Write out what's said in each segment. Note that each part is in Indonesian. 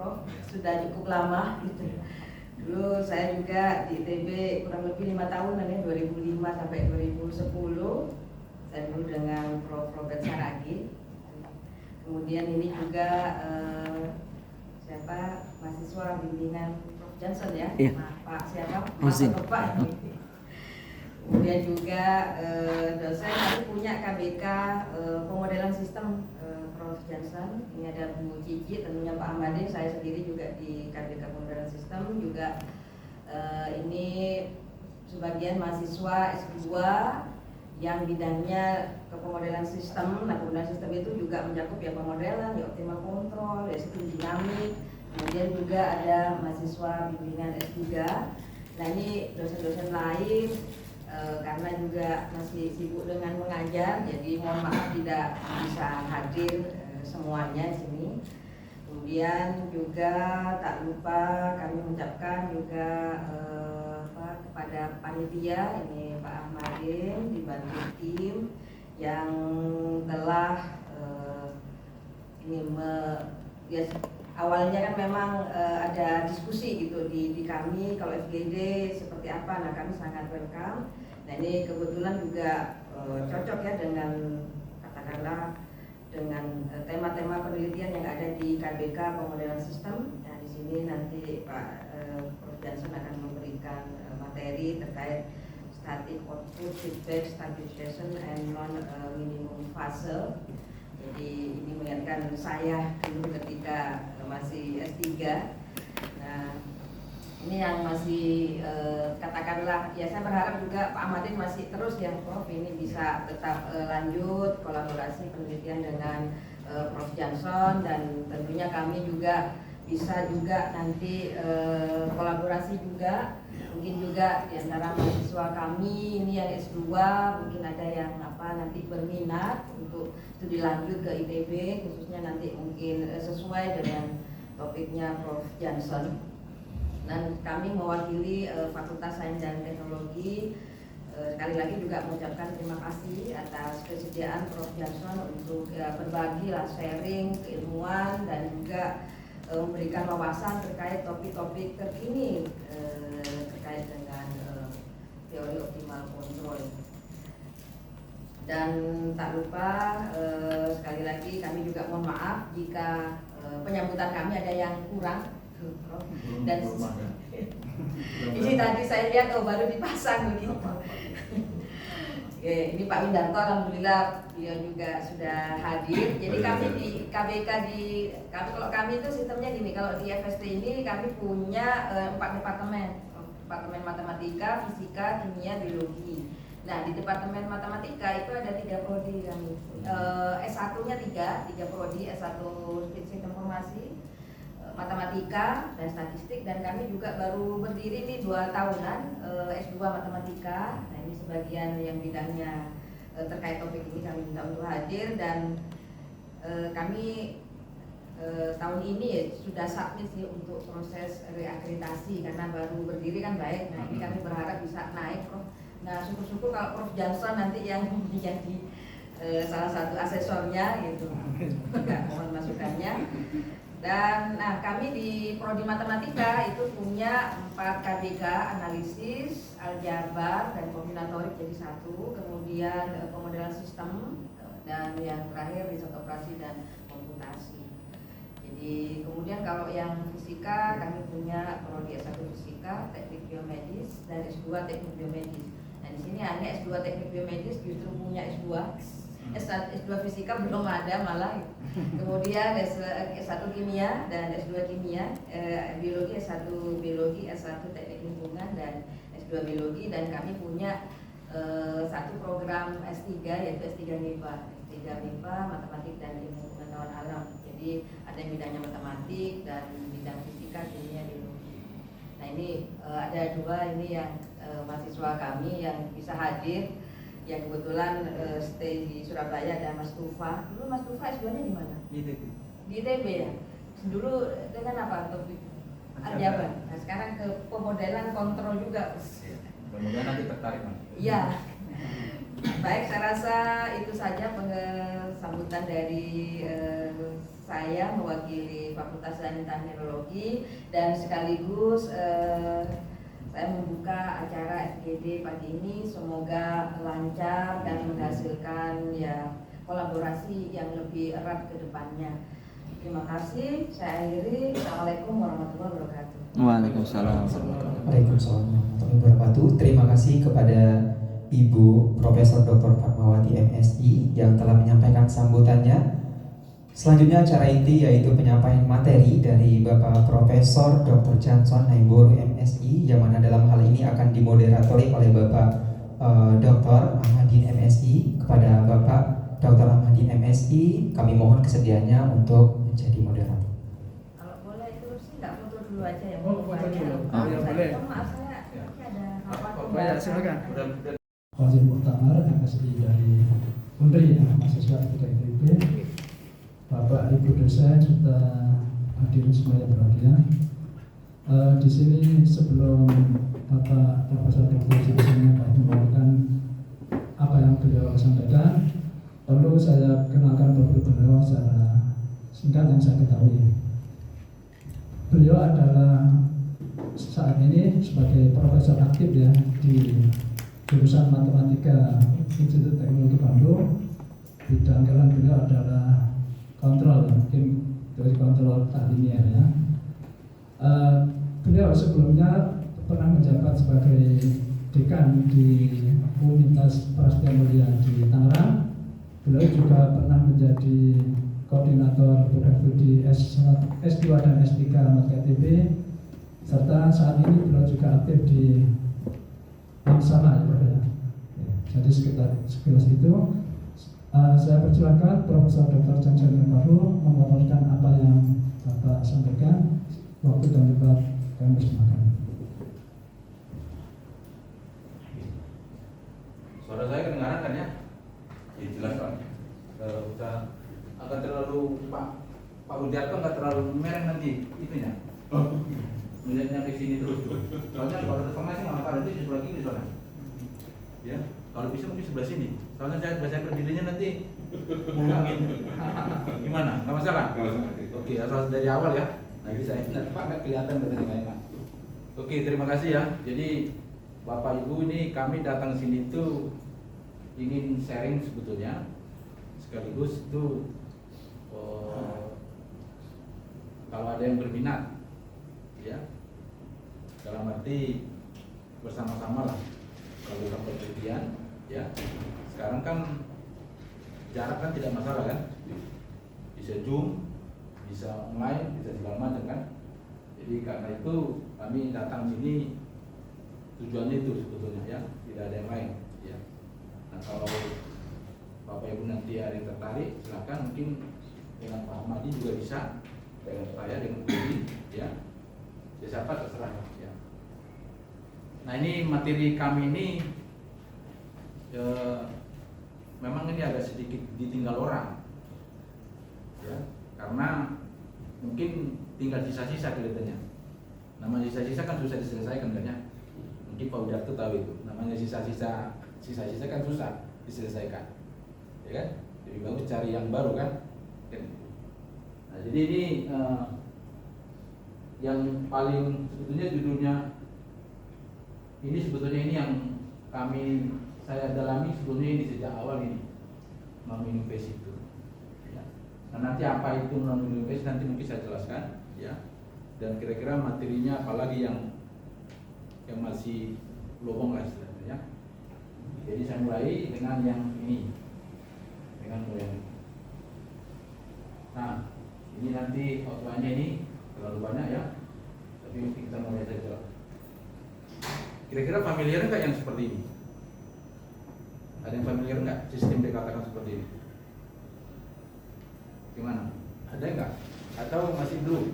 Prof, sudah cukup lama gitu. Dulu saya juga di ITB kurang lebih 5 tahun, 2005 sampai 2010. Saya dulu dengan Prof. Robert Saragi. Kemudian ini juga mahasiswa bimbingan Prof. Johnson ya, Pak siapa? Mas Pak. Kemudian juga dosen kami punya KBK pemodelan sistem Prof. Johnson. Ini ada Bu Cici, tentunya Pak Ahmadi, saya sendiri juga di KBK pemodelan sistem juga. Ini sebagian mahasiswa S2 yang bidangnya ke pemodelan sistem. Nah, pemodelan sistem itu juga mencakup ya pemodelan, ya optimal kontrol, ya sistem dinamik. Kemudian juga ada mahasiswa bimbingan S3. Nah, ini dosen-dosen lain karena juga masih sibuk dengan mengajar, jadi mohon maaf tidak bisa hadir semuanya di sini. Kemudian juga tak lupa kami mengucapkan juga kepada panitia ini Pak Ahmadin dibantu tim yang telah awalnya kan memang ada diskusi gitu di kami kalau FGD seperti apa. Nah, kami sangat welcome. Nah, ini kebetulan juga cocok ya dengan katakanlah dengan tema-tema penelitian yang ada di KBK pemodelan sistem. Nah, di sini nanti Pak Prof. Johnson akan memberikan materi terkait static output, feedback, stabilization, and non minimum fase. Jadi ini mengingatkan saya dulu ketika masih S3. Nah, ini yang masih katakanlah ya, saya berharap juga Pak Ahmadin masih terus ya Prof ini bisa tetap lanjut kolaborasi penelitian dengan Prof. Johnson, dan tentunya kami juga bisa juga nanti kolaborasi juga mungkin juga di antara mahasiswa kami ini yang S2 mungkin ada yang nanti berminat untuk studi lanjut ke ITB, khususnya nanti mungkin sesuai dengan topiknya Prof. Johnson. Dan kami mewakili Fakultas Sains dan Teknologi sekali lagi juga mengucapkan terima kasih atas kesediaan Prof. Johnson untuk berbagi sharing keilmuan dan juga memberikan wawasan terkait topik-topik terkini terkait dengan teori optimal kontrol. Dan tak lupa sekali lagi kami juga mohon maaf jika penyambutan kami ada yang kurang. Dan ini tadi saya lihat baru dipasang begitu. Oke, ini Pak Windarto alhamdulillah beliau juga sudah hadir. Jadi kami di KBK kalau kami itu sistemnya gini, kalau di FST ini kami punya 4 departemen. Departemen Matematika, Fisika, Kimia, Biologi. Nah, di Departemen Matematika itu ada 3 prodi kami. S1-nya 3 prodi, S1 Statistik Informasi, Matematika dan Statistik, dan kami juga baru berdiri nih 2 tahunan S2 Matematika. Nah, ini sebagian yang bidangnya terkait topik ini kami minta untuk hadir, dan kami tahun ini ya, sudah submit sih untuk proses reakreditasi karena baru berdiri kan baik. Nah, ini kami berharap bisa naik, Prof. Nah, syukur-syukur kalau Prof. Johnson nanti yang menjadi salah satu asesornya gitu. Enggak, mohon masukannya. Dan nah, kami di Prodi Matematika itu punya 4 KBK, analisis, aljabar, dan kombinatorik jadi 1, kemudian pemodelan sistem, dan yang terakhir riset operasi dan komputasi. Jadi kemudian kalau yang fisika kami punya Prodi S1 Fisika, Teknik Biomedis, dan S2 Teknik Biomedis. Nah, di sini hanya S2 Teknik Biomedis justru punya S2. S2 Fisika belum ada malah. Kemudian S1 Kimia dan S2 Kimia, Biologi S1 Biologi, S1 Teknik Lingkungan, dan S2 Biologi. Dan kami punya satu program S3 yaitu S3 MIPA, Matematik dan Ilmu Pengetahuan Alam. Jadi ada yang bidangnya matematik dan bidang fisika, kimia, biologi. Nah, ini ada 2 ini yang mahasiswa kami yang bisa hadir, yang kebetulan stay di Surabaya. Ada Mas Tufa. Dulu Mas Tufa S2-nya di mana? Di ITB. Di ITB ya. Dulu dengan apa topik? Aljabar. Nah, sekarang ke pemodelan kontrol juga. Kemudian nanti tertarik, Mas. Iya. Baik, saya rasa itu saja sambutan dari saya mewakili Fakultas Sains dan Teknologi dan sekaligus saya membuka acara FGD pagi ini. Semoga lancar dan menghasilkan ya kolaborasi yang lebih erat ke depannya. Terima kasih. Saya akhiri. Assalamualaikum warahmatullahi wabarakatuh. Waalaikumsalam. Waalaikumsalam warahmatullahi wabarakatuh. Terima kasih kepada Ibu Profesor Dr. Fatmawati MSI yang telah menyampaikan sambutannya. Selanjutnya acara inti yaitu penyampaian materi dari Bapak Profesor Dr. Johnson Naiboru MSI, yang mana dalam hal ini akan dimoderatori oleh Bapak Dr. Ahmadin MSI. Kepada Bapak Dr. Ahmadin MSI, kami mohon kesediaannya untuk menjadi moderator. Kalau boleh interupsi nggak, foto dulu aja ya. Oh, foto dulu. Maaf, Ya, saya, boleh. maaf saya ini ada rapat Ya, pembahasan. silakan. Wazir Muktamar MSI dari Unri, mahasiswa ITB, Bapak Ibu dosen serta hadirin semuanya berbahagia. Di sini sebelum Bapak Profesor Dr. Johnson membawakan apa yang beliau sampaikan, perlu saya kenalkan profil beliau secara singkat yang saya ketahui. Beliau adalah saat ini sebagai profesor aktif ya di jurusan Matematika Institut Teknologi Bandung. Bidang keahlian beliau adalah kontrol, mungkin dari kontrol taklimnya ya. Beliau sebelumnya pernah menjabat sebagai dekan di Universitas Prasetya Mulia di Tangerang. Beliau juga pernah menjadi koordinator program studi S2 dan S3 MatKTB, serta saat ini beliau juga aktif di Laksana ya. Jadi sekilas itu saya persilakan Profesor Dr. Johnson Naiboru memaparkan apa yang Bapak sampaikan. Waktu dan debat kami persilakan. Suara saya kedengaran kan ya? Ya jelas Pak. Udah agak terlalu Pak Udiarto nggak terlalu merah nanti itunya. Melihatnya ke sini terus. Soalnya kalau informasi malah kalau di sebelah kiri soalnya. Ya, kalau bisa mungkin sebelah sini. Soalnya saya berdirinya nanti ngomongin gimana? Nggak masalah. Oke, asal dari awal ya. Nah, saya Pak nggak kelihatan katanya kayaknya. Oke, terima kasih ya. Jadi Bapak Ibu, ini kami datang sini itu ingin sharing sebetulnya, sekaligus itu kalau ada yang berminat, ya, dalam arti bersama-sama lah. Kalau dapat penelitian, ya, sekarang kan jarak kan tidak masalah kan, bisa Zoom, bisa online, bisa segala macam kan. Jadi karena itu kami datang sini tujuannya itu sebetulnya ya, tidak ada yang lain ya. Nah kalau Bapak Ibu nanti ada yang tertarik, silakan mungkin dengan Pak Ahmadi juga bisa, dengan saya, dengan Budi ya, siapa terserah ya. Nah ini materi kami ini memang ini agak sedikit ditinggal orang ya, karena mungkin tinggal sisa-sisa kelihatannya. Namanya sisa-sisa kan susah diselesaikan kan ya. Mungkin Pak Udarto tahu itu. Namanya sisa-sisa kan susah diselesaikan. Ya kan? Lebih bagus cari yang baru kan? Nah, jadi ini yang paling sebetulnya judulnya ini sebetulnya ini yang saya dalami sebetulnya ini sejak awal ini non-minimum phase itu. Ya. Nah, nanti apa itu non-minimum phase nanti mungkin saya jelaskan ya. Dan kira-kira materinya apalagi yang masih lowong lah istilahnya ya. Jadi saya mulai dengan yang ini, dengan mulai ini. Nah ini nanti outline-nya ini terlalu banyak ya, tapi kita mulai saja. Kira-kira familiar nggak yang seperti ini? Ada yang familiar nggak sistem dikatakan seperti ini? Gimana? Ada nggak? Atau masih belum?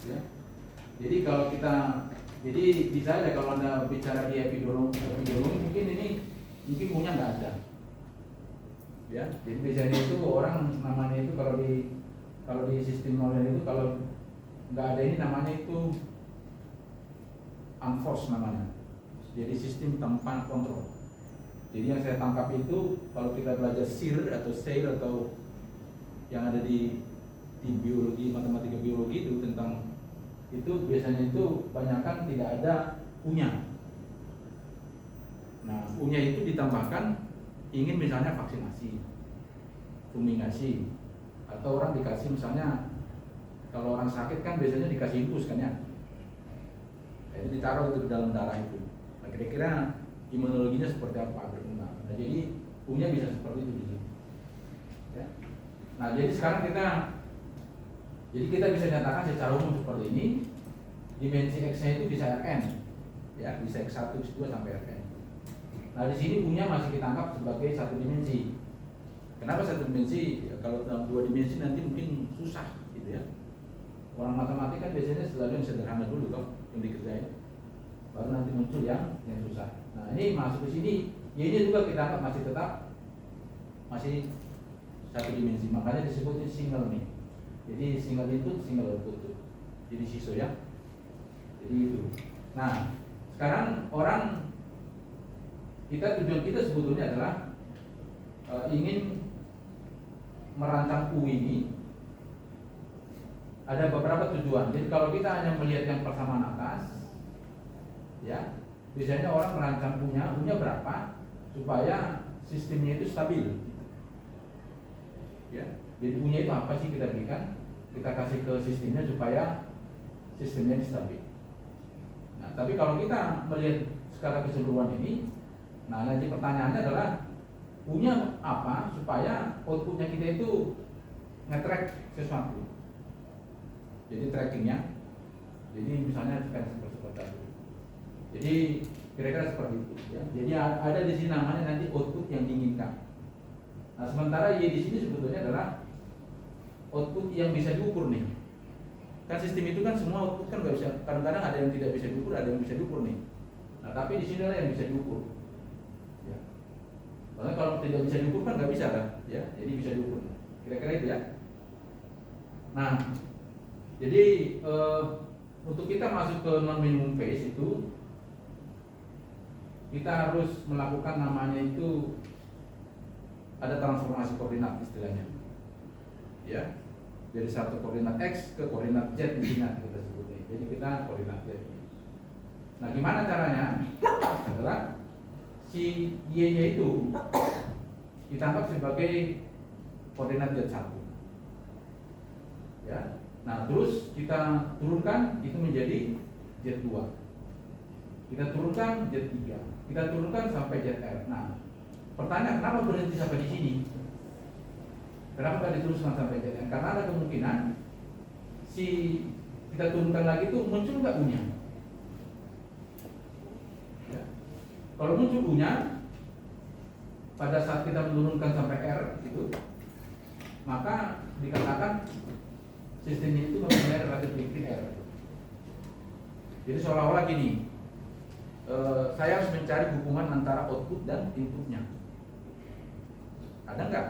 Ya. Jadi kalau bisa aja kalau Anda bicara di epidemiologi mungkin punya nggak ada. Ya, jadi biasanya itu orang namanya itu kalau di sistem modern itu kalau nggak ada ini namanya itu unforced namanya. Jadi sistem tanpa kontrol. Jadi yang saya tangkap itu kalau kita belajar SIR atau yang ada di biologi, matematika biologi itu tentang itu biasanya itu banyakkan tidak ada U-nya. Nah, U-nya itu ditambahkan ingin misalnya vaksinasi, fumigasi, atau orang dikasih misalnya kalau orang sakit kan biasanya dikasih infus kan ya, itu ditaruh itu di dalam darah itu. Nah, kira-kira imunologinya seperti apa berkembang. Nah, jadi U-nya bisa seperti itu di sini. Ya. Nah, jadi sekarang kita bisa nyatakan secara umum seperti ini. Dimensi X-nya itu bisa Rn, ya, bisa X1, X2 sampai Rn. Nah, di sini U-nya masih kita anggap sebagai satu dimensi. Kenapa satu dimensi? Ya, kalau dalam dua dimensi nanti mungkin susah, gitu ya. Orang matematika kan biasanya selalu yang sederhana dulu toh yang dikerjain, baru nanti muncul yang susah. Nah, ini masuk ke sini, ya ini juga kita anggap masih satu dimensi. Makanya disebutnya single nih. Jadi single input, single output. Jadi siso ya. Jadi itu. Nah, sekarang tujuan kita sebetulnya adalah ingin merancang U ini. Ada beberapa tujuan. Jadi kalau kita hanya melihat yang persamaan atas, ya, biasanya orang merancang U-nya berapa supaya sistemnya itu stabil. Ya, jadi U-nya itu apa sih kita berikan? Kita kasih ke sistemnya supaya sistemnya stabil. Nah, tapi kalau kita melihat secara keseluruhan ini, nah nanti pertanyaannya adalah U-nya apa supaya outputnya kita itu nge-track sesuatu. Jadi trackingnya, jadi misalnya seperti itu. Jadi kira-kira seperti itu. Ya. Jadi ada di sini namanya nanti output yang diinginkan. Nah, sementara Y di sini sebetulnya adalah output yang bisa diukur nih. Kan sistem itu kan semua output kan nggak bisa, kadang-kadang ada yang tidak bisa diukur, ada yang bisa diukur nih. Nah, tapi di sini adalah yang bisa diukur. Ya. Karena kalau tidak bisa diukur kan nggak bisa kan, ya. Jadi bisa diukur. Kira-kira itu ya. Nah, jadi untuk kita masuk ke non minimum phase itu, kita harus melakukan namanya itu ada transformasi koordinat istilahnya. Ya. Dari satu koordinat X ke koordinat Z di sini kita sebutnya. Jadi kita koordinat Z. Nah, gimana caranya? Adalah si Y-nya itu ditangkap sebagai koordinat Z1. Ya. Nah, terus kita turunkan itu menjadi Z2. Kita turunkan Z3. Kita turunkan sampai ZR. Nah, pertanyaan kenapa berhenti sampai di sini? Kenapa tidak diteruskan sampai ZR? Karena ada kemungkinan kita turunkan lagi itu muncul nggak U-nya. Ya. Kalau muncul U-nya pada saat kita menurunkan sampai R itu, maka dikatakan sistemnya itu mempunyai relatif degree R. Jadi seolah-olah gini, saya harus mencari hubungan antara output dan inputnya. Ada nggak?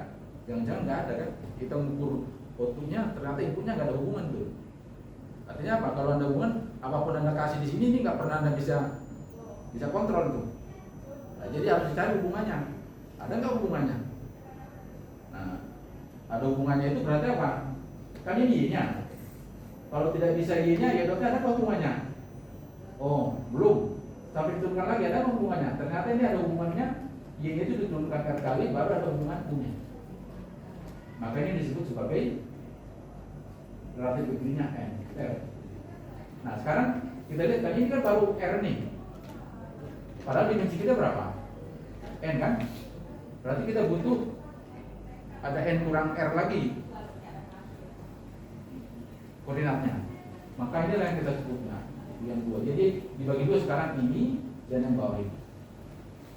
Jangan-jangan nggak ada kan? Kita mengukur outputnya, ternyata inputnya nggak ada hubungan tuh. Artinya apa? Kalau ada hubungan, apapun anda kasih di sini ini nggak pernah anda bisa kontrol tuh. Nah, jadi harus dicari hubungannya. Ada nggak hubungannya? Nah, ada hubungannya itu berarti apa? Kan ini Y-nya. Kalau tidak bisa Y-nya, ya berarti ada hubungannya. Oh, belum. Sampai diturunkan lagi ada hubungannya. Ternyata ini ada hubungannya. Y-nya itu diturunkan R kali, baru ada hubungan U-nya. Makanya disebut sebagai relatif degree-nya N, R. Nah, sekarang kita lihat tadi ini kan baru R nih. Padahal dimensi kita berapa? N kan? Berarti kita butuh ada N kurang R lagi koordinatnya. Maka inilah yang kita sebutnya yang dua. Jadi dibagi dua sekarang ini dan yang bawah ini.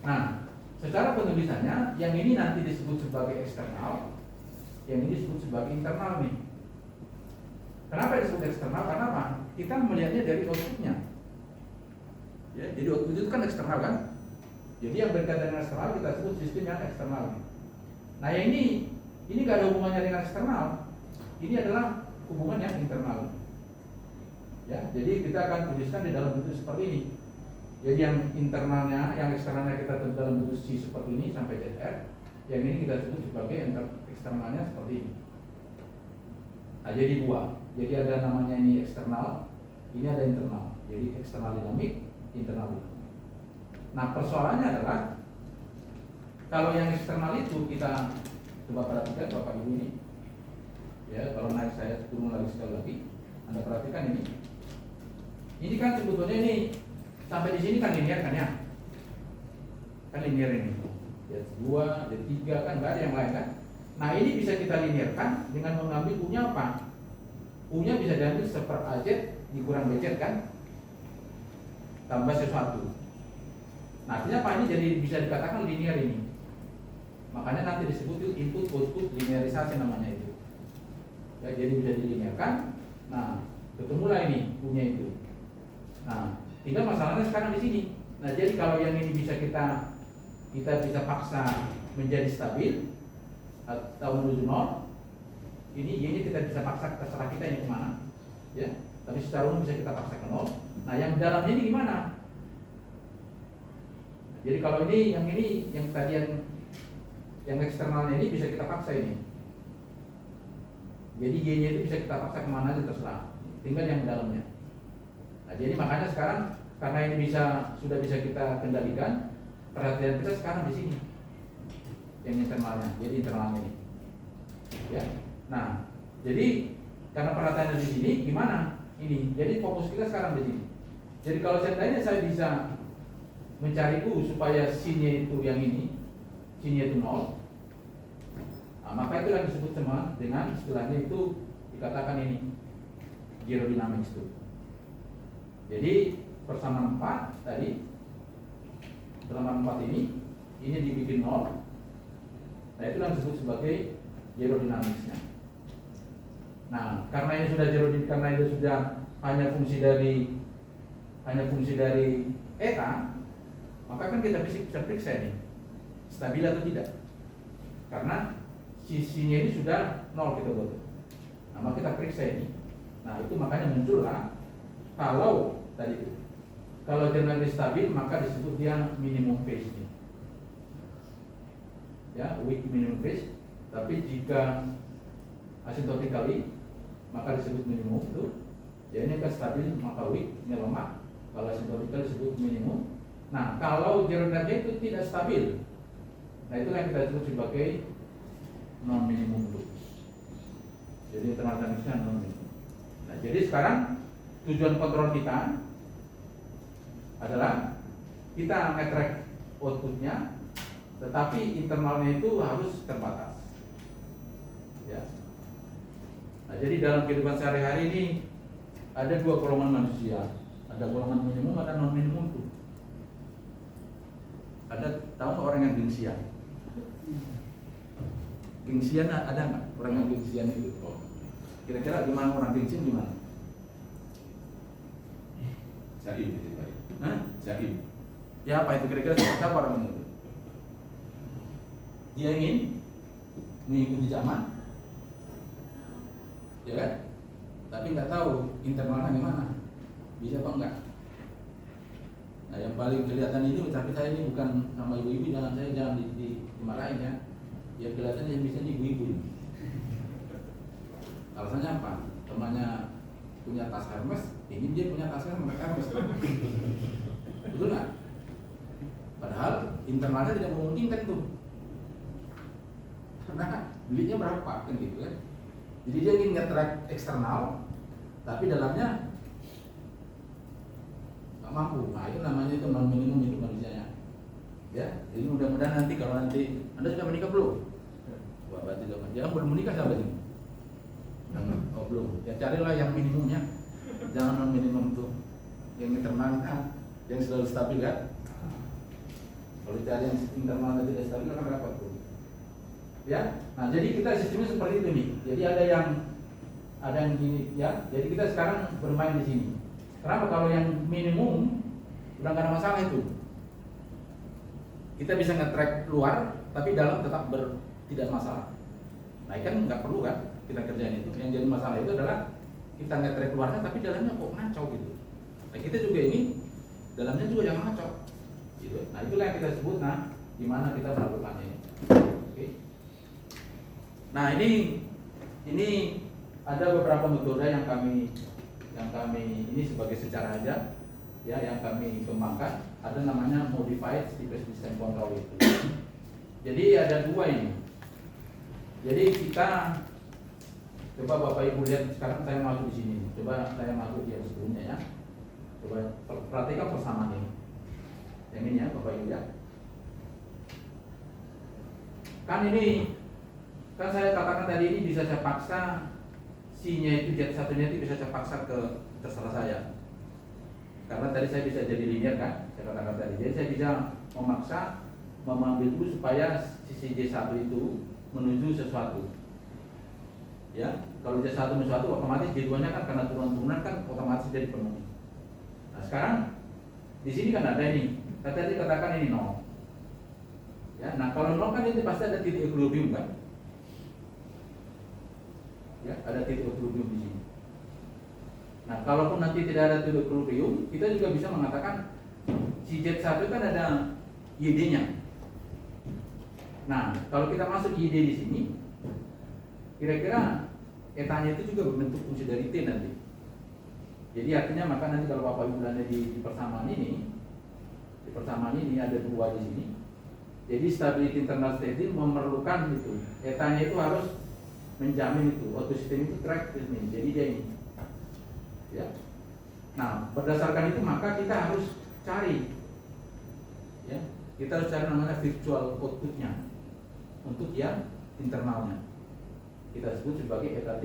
Nah, secara penulisannya yang ini nanti disebut sebagai eksternal, yang ini disebut sebagai internal nih. Kenapa disebut eksternal? Karena apa? Kita melihatnya dari outputnya. Ya, jadi output itu kan eksternal kan? Jadi yang berkaitan dengan eksternal kita sebut sistem yang eksternal. Nah, yang ini nggak ada hubungannya dengan eksternal. Ini adalah hubungan yang internal. Ya, jadi kita akan tuliskan di dalam bentuk seperti ini. Jadi yang internalnya, yang eksternalnya kita tulis dalam bentuk C seperti ini sampai ZR. Yang ini kita sebut sebagai eksternalnya seperti ini. Nah, jadi dua. Jadi ada namanya ini eksternal, ini ada internal. Jadi eksternal dinamik, internal dinamik. Nah, persoalannya adalah kalau yang eksternal itu kita coba perhatikan Bapak Ibu ini. Ya, kalau naik saya turun lagi sekali lagi, Anda perhatikan ini. Ini kan sebetulnya ini sampai di sini kan linear kan ya? Kan linear ini. Ya 2, ya 3 kan nggak ada yang lain kan? Nah, ini bisa kita linearkan dengan mengambil U-nya apa? U-nya bisa diambil seper AZ dikurang BZ kan? Tambah sesuatu. Nah, artinya apa ini jadi bisa dikatakan linear ini. Makanya nanti disebut itu input output linearisasi namanya itu. Ya, jadi bisa dilinearkan. Nah, ketemulah ini U-nya itu. Nah, tinggal masalahnya sekarang di sini. Nah, jadi kalau yang ini bisa kita bisa paksa menjadi stabil atau menuju nol, ini kita bisa paksa terserah kita yang kemana, ya. Tapi secara umum bisa kita paksa ke nol. Nah, yang dalamnya ini gimana? Jadi kalau ini yang tadi yang eksternalnya ini bisa kita paksa ini. Jadi Y-nya itu bisa kita paksa kemana aja terserah. Tinggal yang dalamnya. Nah, jadi makanya sekarang karena ini sudah bisa kita kendalikan, perhatian kita sekarang di sini. Yang internalnya, jadi internalnya ini. Ya. Nah, jadi karena perhatiannya di sini, gimana? Ini. Jadi fokus kita sekarang di sini. Jadi kalau seandainya saya bisa mencari U supaya sin-nya itu yang ini, sin-nya itu 0. Nah, maka itu yang disebut sama dengan istilahnya itu dikatakan ini zero dynamics itu. Jadi persamaan 4 tadi, persamaan 4 ini dibikin 0. Nah, itu yang disebut sebagai zero dynamics-nya. Nah, karena ini sudah karena itu sudah hanya fungsi dari eta, maka kan kita bisa periksa ini stabil atau tidak. Karena sisinya ini sudah 0 kita buat. Nah, maka kita periksa ini. Nah, itu makanya muncullah kalau tadi itu. Kalau dynamic stabil maka disebut dia minimum phase ini. Ya, weak minimum phase. Tapi jika asymptotically maka disebut minimum itu. Ya, ini kan stabil maka weak, ini lemah. Kalau asymptotically disebut minimum. Nah, kalau zero energy itu tidak stabil. Nah, itu yang kita sebut sebagai non minimum loop. Jadi thermodynamicsnya non minimum. Nah, jadi sekarang tujuan kontrol kita adalah kita nge-track outputnya, tetapi internalnya itu harus terbatas. Ya. Nah, jadi dalam kehidupan sehari-hari ini ada dua golongan manusia, ada golongan minimum, ada non minimum tuh. Ada tahu orang yang gengsian? Gengsian ada nggak orang yang gengsian itu? Oh. Kira-kira gimana orang gengsian gimana? Jaim, Hah? Jaim. Ya apa itu kira-kira siapa orang itu? Dia ingin mengikuti zaman, ya kan? Tapi nggak tahu internalnya gimana, bisa apa enggak? Nah, yang paling kelihatan ini, tapi saya ini bukan sama ibu-ibu, jangan dimarahin ya. Yang kelihatan yang bisa ibu-ibu. Alasannya apa? Temannya punya tas Hermes, ingin dia punya tas Hermes. Betul nggak? Padahal internalnya tidak memungkinkan tuh. Karena belinya berapa kan gitu kan? Jadi dia ingin nge-track eksternal, tapi dalamnya nggak mampu. Nah, itu namanya itu non minimum itu manusianya. Ya, jadi mudah-mudahan nanti kalau nanti Anda sudah menikah belum? Wah, berarti jangan belum menikah sahabat ini. Oh belum. Ya carilah yang minimumnya. Jangan non minimum tuh. Yang internal yang selalu stabil kan? Kalau cari yang internal tidak stabil akan repot tuh. Ya, nah jadi kita sistemnya seperti itu nih. Jadi ada yang gini ya. Jadi kita sekarang bermain di sini. Kenapa? Kalau yang minimum udah nggak ada masalah itu. Kita bisa nge-track luar, tapi dalam tetap tidak masalah. Nah, kan nggak perlu kan kita kerjain itu. Yang jadi masalah itu adalah kita nge-track luarnya, tapi dalamnya kok ngaco gitu. Nah, kita juga ini dalamnya juga yang ngaco. Gitu. Nah, itulah yang kita sebut. Nah, gimana kita melakukannya. Oke. Nah, ini ada beberapa metode yang kami ini sebagai secara aja ya, yang kami kembangkan. Ada namanya modified state system control itu. Jadi ada dua ini. Jadi kita coba Bapak Ibu lihat, sekarang saya masuk di sini. Coba saya masuk di yang sebelumnya ya. Coba perhatikan persamaan ini. Yang ini ya Bapak Ibu ya. Kan ini, kan saya katakan tadi ini bisa saya paksa C-nya itu, Z1-nya itu bisa saya paksa ke terserah saya. Karena tadi saya bisa jadi linear kan, saya katakan tadi. Jadi saya bisa memaksa mengambil dulu supaya sisi J1 itu menuju sesuatu. Ya, kalau J1 menuju sesuatu otomatis J2-nya kan karena turunan-turunan kan otomatis jadi penuh. Nah, sekarang di sini kan ada ini. Tadi katakan ini 0. Ya, nah kalau 0 kan itu pasti ada titik equilibrium kan? Ya, ada titik equilibrium di sini. Nah, kalaupun nanti tidak ada titik equilibrium, kita juga bisa mengatakan si Z1 kan ada YD-nya. Nah, kalau kita masuk YD di sini, kira-kira etanya itu juga berbentuk fungsi dari T nanti. Jadi artinya maka nanti kalau Bapak Ibu lihat di persamaan ini, ada dua di sini. Jadi stability internal state ini memerlukan itu, etanya itu harus menjamin itu, auto system itu track ini. Jadi dia ini. Ya. Nah, berdasarkan itu maka kita harus cari, ya, kita harus cari namanya virtual outputnya untuk yang internalnya. Kita sebut sebagai eta T.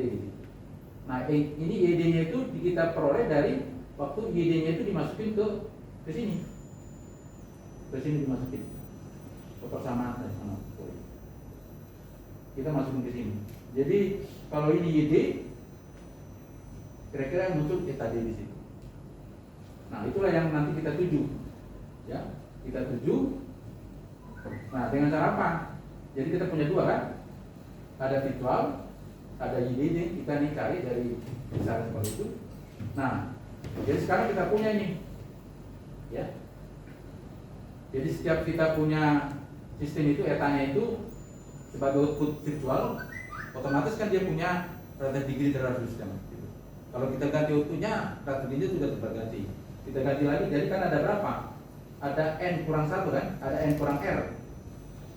Nah, ini YD-nya itu kita peroleh dari waktu YD-nya itu dimasukin ke sini, dimasukin ke persamaan sana. Kita masukin ke sini. Jadi kalau ini YD, kira-kira yang muncul eta D di situ. Nah, itulah yang nanti kita tuju, ya, kita tuju. Nah, dengan cara apa? Jadi kita punya dua kan? Ada virtual, ada YD, kita nih cari dari misalnya seperti itu. Nah, jadi sekarang kita punya ini, ya. Jadi setiap kita punya sistem itu, etanya itu sebagai output virtual, otomatis kan dia punya relative degree terhadap sistem. Kalau kita ganti outputnya, relative degree sudah terganti. Kita ganti lagi, jadi kan ada berapa? Ada N kurang 1 kan? Ada N kurang R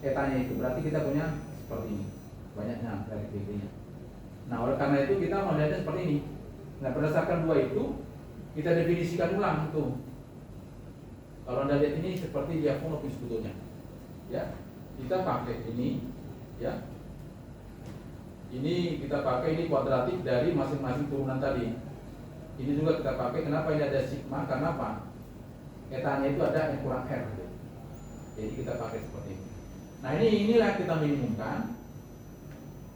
etanya itu, berarti kita punya seperti ini banyaknya relative degree-nya. Nah, oleh karena itu kita melihatnya seperti ini. Nah, berdasarkan dua itu kita definisikan ulang tuh. Kalau Anda lihat ini seperti diagonal sebetulnya. Ya. Kita pakai ini, ya. Ini kita pakai ini kuadratik dari masing-masing turunan tadi. Ini juga kita pakai, kenapa ini ada sigma? Karena apa? Etanya itu ada N kurang R gitu. Jadi kita pakai seperti ini. Nah, inilah kita minimumkan.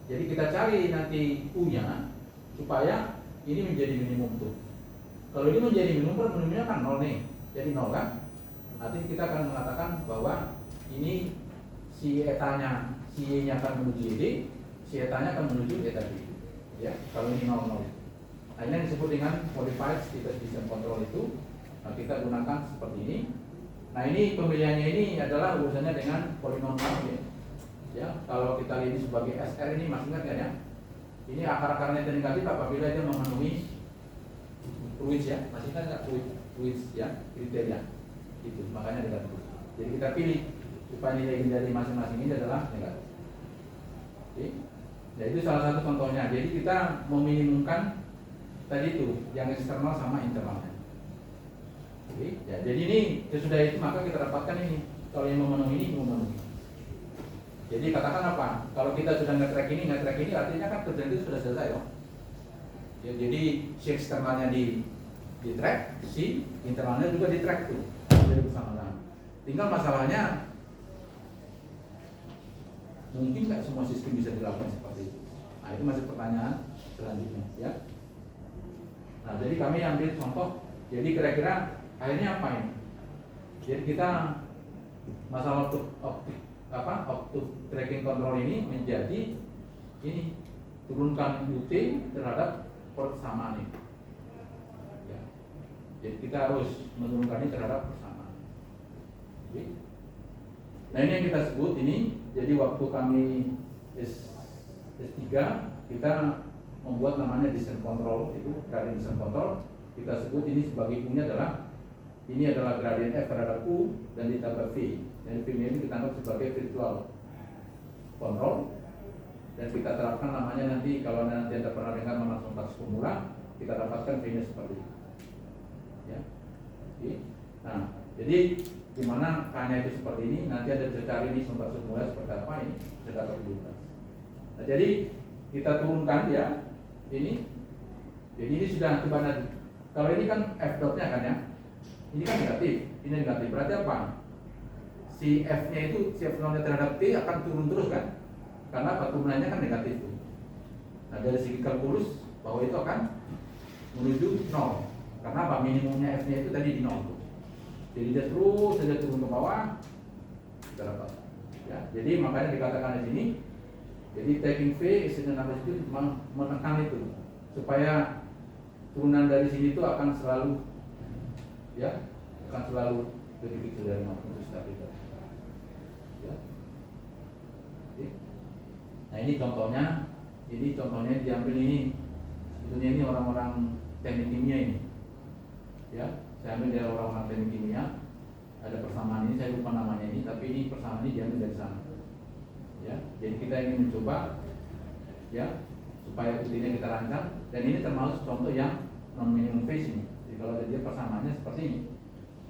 Jadi kita cari nanti U-nya supaya ini menjadi minimum tuh. Kalau ini menjadi minimumnya kan 0 nih. Jadi 0 kan? Artinya kita akan mengatakan bahwa ini si etanya, si Y-nya akan menuju YD, si etanya akan menuju eta D. Ya, kalau ini 0 0. Nah, ini yang disebut dengan modified state system control itu. Nah, kita gunakan seperti ini. Nah, ini pemilihannya ini adalah urusannya dengan polinomial ya. Ya, kalau kita lihat ini sebagai SR ini masih ingat kan ya? Ini akar-akarnya negatif apabila dia memenuhi Ruiz ya, masih ingat nggak Ruiz ya, kriteria itu, makanya negatif. Jadi kita pilih supaya nilai dari masing-masing ini adalah negatif. Oke. Ya, itu salah satu contohnya. Jadi kita meminimumkan tadi itu yang eksternal sama internalnya. Oke. Ya, jadi ini sesudah itu maka kita dapatkan ini. Kalau yang memenuhi ini memenuhi. Jadi katakan apa? Kalau kita sudah nge-track ini artinya kan kerjaan itu sudah selesai loh. Ya, jadi si eksternalnya di track, si internalnya juga di track tuh. Jadi bersamaan. Tinggal masalahnya mungkin nggak semua sistem bisa dilakukan seperti itu. Nah, itu masih pertanyaan selanjutnya ya. Nah, jadi kami ambil contoh. Jadi kira-kira akhirnya apa ini? Jadi kita masalah waktu tracking control ini menjadi ini turunkan UT terhadap persamaan ini. Ya. Jadi kita harus menurunkan ini terhadap persamaan. Oke. Nah, ini yang kita sebut ini. Jadi waktu kami S3 kita membuat namanya descent control, itu gradient descent control. Kita sebut ini sebagai U-nya adalah ini adalah gradient F terhadap U dan ditambah V. Dan V ini kita anggap sebagai virtual control. Dan kita terapkan namanya nanti, kalau nanti Anda pernah dengar langsung tas formula, kita dapatkan V-nya seperti ini. Ya. Oke. Nah, jadi dimana K-nya itu seperti ini, nanti Anda bisa cari ini sumber formula seperti apa, ini bisa dapat diulas. Nah, jadi kita turunkan ya ini. Jadi ini sudah coba nanti. Kalau ini kan F dot-nya kan ya, ini kan negatif, ini negatif. Berarti apa? Si F-nya itu, si F0-nya terhadap T akan turun terus kan? Karena turunannya kan negatif tuh. Nah, dari segi kalkulus bahwa itu akan menuju 0. Karena apa? Minimumnya F-nya itu tadi di 0 tuh. Jadi dia terus saja turun ke bawah, kita dapat. Ya, jadi makanya dikatakan di sini. Jadi taking V isinya nama itu menekan itu supaya turunan dari sini itu akan selalu ya akan selalu lebih kecil dari 0 untuk stabilitas. Ya. Oke. Nah ini contohnya diambil ini. Sebetulnya ini orang-orang teknik kimia ini. Ya, saya ambil dari orang-orang teknik kimia. Ada persamaan ini, saya lupa namanya ini, tapi ini persamaan ini diambil dari sana. Ya, jadi kita ingin mencoba ya supaya putihnya kita rancang, dan ini termasuk contoh yang non minimum phase ini. Jadi kalau dia persamaannya seperti ini,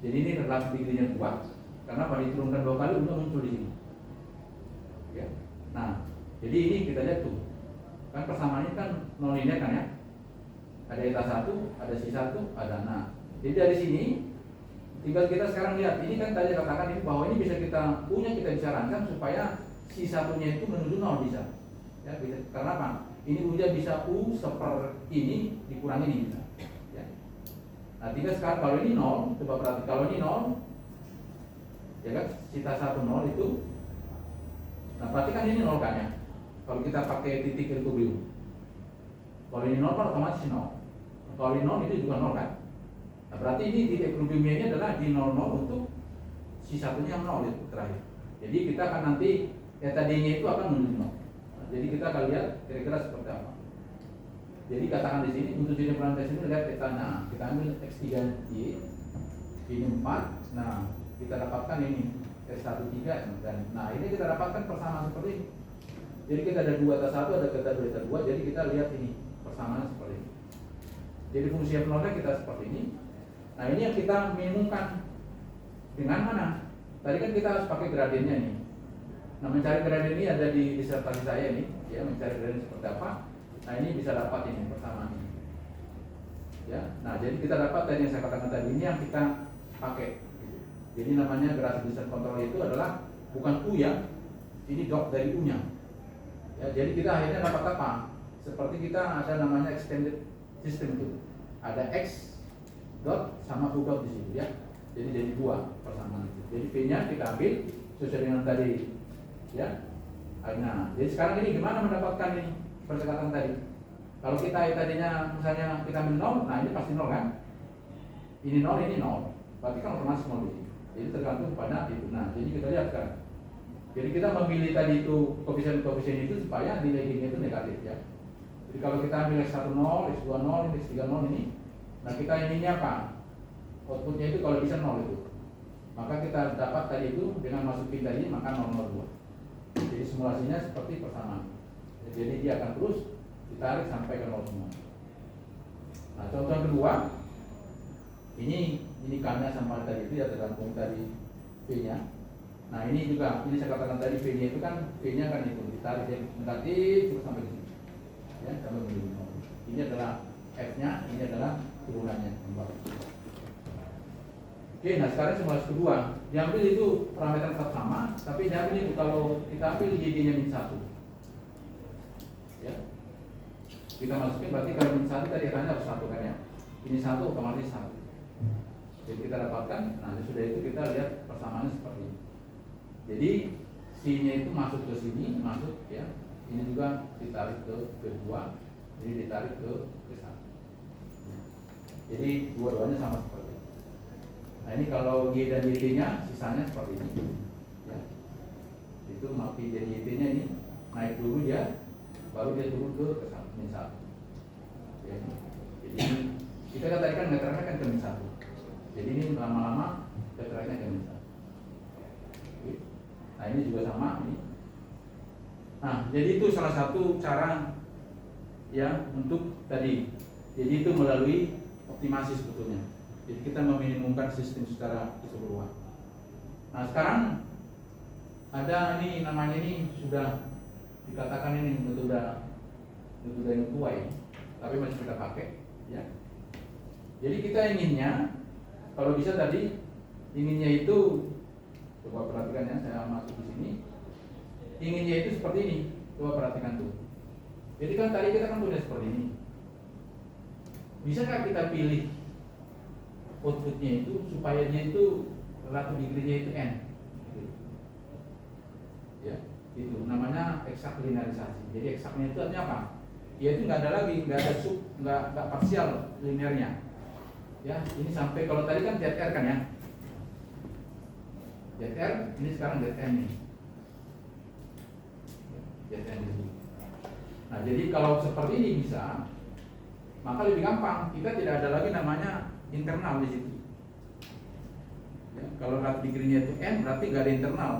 jadi ini relasi degree-nya kuat karena pada diturunkan 2 kali udah muncul di sini. Ya. Nah, jadi ini kita lihat tuh kan persamaannya kan non linear kan ya, ada eta 1, ada si 1, ada nah. Jadi dari sini tinggal kita sekarang lihat, ini kan tadi katakan ini bahwa ini bisa kita bisa rancang supaya si satunya itu menuju 0 bisa. Ya, bisa. Karena apa? Ini U-nya bisa U seper ini dikurangi ini bisa. Ya. Nah, tinggal sekarang kalau ini 0, coba perhati kalau ini 0, ya kan, sita 1 0 itu. Nah, berarti kan ini 0 kan ya. Kalau kita pakai titik equilibrium. Kalau ini 0 kan otomatis 0. Kalau ini 0 itu juga 0 kan. Nah, berarti ini titik equilibriumnya ini adalah di 00 untuk si satunya yang 0 itu terakhir. Jadi kita akan nanti ya tadinya itu akan menuju 0. Nah, jadi kita akan lihat kira-kira seperti apa. Jadi katakan di sini untuk jenis perantai ini lihat petanya. Kita ambil X3Y ini 4. Nah, kita dapatkan ini S13 dan nah ini kita dapatkan persamaan seperti ini. Jadi kita ada 2 atas 1, ada kita 2 atas 2. Jadi kita lihat ini persamaan seperti ini. Jadi fungsi F0-nya kita seperti ini. Nah, ini yang kita minimumkan dengan mana? Tadi kan kita harus pakai gradiennya ini. Nah, mencari gradien ini ada di disertasi saya ini, ya, mencari gradien seperti apa. Nah, ini bisa dapat ini persamaan ini. Ya. Nah, jadi kita dapat tadi yang saya katakan tadi ini yang kita pakai. Jadi namanya gradient descent control itu adalah bukan U ya. Ini dot dari U-nya. Ya, jadi kita akhirnya dapat apa? Seperti kita ada namanya extended system itu. Ada X dot sama U dot di situ ya. Jadi 2 persamaan itu. Jadi P-nya kita ambil sesuai dengan tadi ya. Nah, jadi sekarang ini gimana mendapatkan ini percakapan tadi? Kalau kita tadinya misalnya kita ambil 0, nah ini pasti 0 kan? Ini 0, ini 0. Berarti kan otomatis 0 di sini. Jadi tergantung pada itu. Nah, jadi kita lihat sekarang. Jadi kita memilih tadi itu koefisien itu supaya nilai G-nya itu negatif ya. Jadi kalau kita ambil X10, X20, X30 ini, nah kita ininya apa? Outputnya itu kalau bisa 0 itu. Maka kita dapat tadi itu dengan masukin tadi maka 002. Jadi simulasinya seperti persamaan. Jadi dia akan terus ditarik sampai ke 0 semua. Nah, contoh kedua, ini K-nya sama tadi itu ya tergantung tadi P-nya. Nah, ini juga ini saya katakan tadi V-nya itu kan V-nya kan itu ditarik yang negatif terus sampai ke sini. Ya, sampai menuju 0. Ini adalah F-nya, ini adalah turunannya. Oke, nah sekarang simulasi kedua. Diambil itu parameter tetap sama, tapi diambil itu kalau kita ambil Y-nya min 1. Ya. Kita masukin berarti kalau min 1 tadi katanya harus 1 kan ya. Ini 1 otomatis 1. Jadi kita dapatkan, nah sudah itu kita lihat persamaannya seperti ini. Jadi C-nya itu masuk ke sini, masuk ya. Ini juga ditarik ke kedua, jadi ditarik ke 1. Jadi dua-duanya sama seperti ini. Nah ini kalau Y dan YT-nya sisanya seperti ini. Ya. Itu makin jadi YT-nya ini naik dulu ya, baru dia turun ke 1. Ya. Jadi kita kan tadi kan meterannya kan ke min 1. Jadi ini lama-lama meterannya ke min 1. Nah ini juga sama ini. Nah jadi itu salah satu cara ya untuk tadi. Jadi itu melalui optimasi sebetulnya. Jadi kita meminimumkan sistem secara keseluruhan. Nah sekarang ada ini namanya ini sudah dikatakan ini metode yang tua ya, tapi masih kita pakai ya. Jadi kita inginnya kalau bisa tadi inginnya itu coba perhatikan ya, saya masuk di sini. Inginnya itu seperti ini, coba perhatikan tuh. Jadi kan tadi kita kan punya seperti ini. Bisakah kita pilih outputnya itu supaya dia itu relatif degree-nya itu n? Ya, itu namanya eksak linearisasi. Jadi eksaknya itu artinya apa? Ya itu nggak ada lagi, nggak ada nggak parsial linearnya. Ya, ini sampai kalau tadi kan ZR kan ya. ZR ini sekarang ZN nih. ZN ini. Nah, jadi kalau seperti ini bisa, maka lebih gampang. Kita tidak ada lagi namanya internal di situ. Ya, kalau relatif degree-nya itu n, berarti nggak ada internal.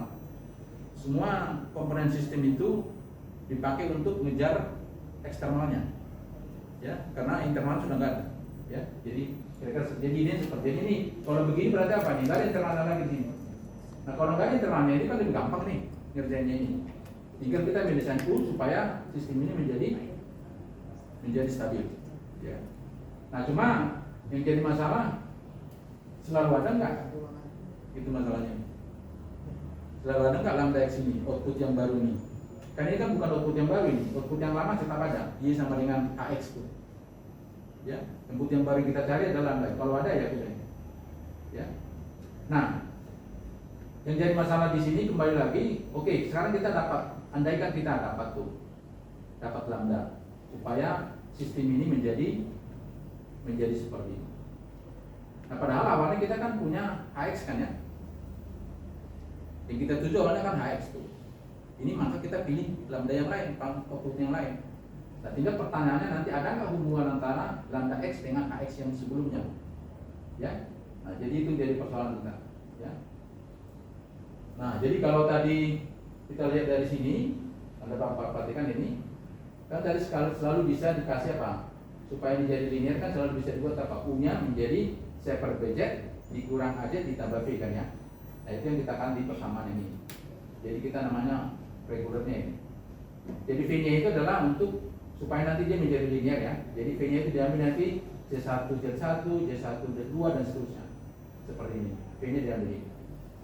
Semua komponen sistem itu dipakai untuk ngejar eksternalnya, ya, karena internal sudah nggak ada, ya. Jadi kira-kira jadi ini seperti ini. Kalau begini berarti apa nih? Nggak ada internalnya lagi di sini. Nah kalau nggak ada internalnya ini kan lebih gampang nih ngerjainnya ini. Tinggal kita mendesain tool supaya sistem ini menjadi stabil, ya. Nah cuma yang jadi masalah selalu ada nggak? Itu masalahnya. Selalu ada nggak lambda x ini, output yang baru nih? Kan ini kan bukan output yang baru ini, output yang lama tetap ada, y sama dengan ax tuh. Ya, output yang baru kita cari adalah lambda. Kalau ada ya pilih. Ya. Nah, yang jadi masalah di sini kembali lagi, oke, sekarang kita dapat, andaikan kita dapat tuh, dapat lambda, supaya sistem ini menjadi seperti ini. Nah, padahal awalnya kita kan punya ax kan ya. Yang kita tuju awalnya kan hx tuh. Ini maka kita pilih lambda yang lain, output yang lain. Nah, tinggal pertanyaannya nanti ada nggak hubungan antara lambda x dengan ax yang sebelumnya, ya? Nah, jadi itu jadi persoalan kita, ya. Nah, jadi kalau tadi kita lihat dari sini, Anda perhatikan ini, kan tadi selalu bisa dikasih apa? Supaya ini jadi linear kan selalu bisa dibuat apa? U-nya menjadi C per BZ dikurang aja ditambah V kan ya. Nah, itu yang kita akan di persamaan ini. Jadi kita namanya regulernya ini. Jadi V-nya itu adalah untuk supaya nanti dia menjadi linear ya. Jadi V-nya itu diambil nanti C1 Z1, J1 Z2 dan seterusnya. Seperti ini. V-nya diambil ini.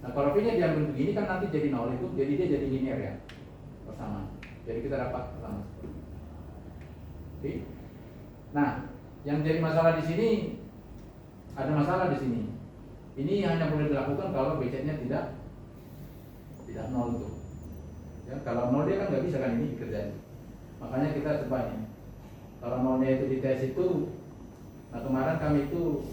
Nah, kalau V-nya diambil begini kan nanti jadi 0 itu, jadi dia jadi linear ya. Persamaan. Jadi kita dapat pertama. Oke. Nah, yang jadi masalah di sini ada masalah di sini. Ini hanya boleh dilakukan kalau BZ-nya tidak 0 itu. Ya, kalau 0 dia kan nggak bisa kan ini dikerjain. Makanya kita coba ini. Kalau 0-nya itu di tes itu, nah kemarin kami itu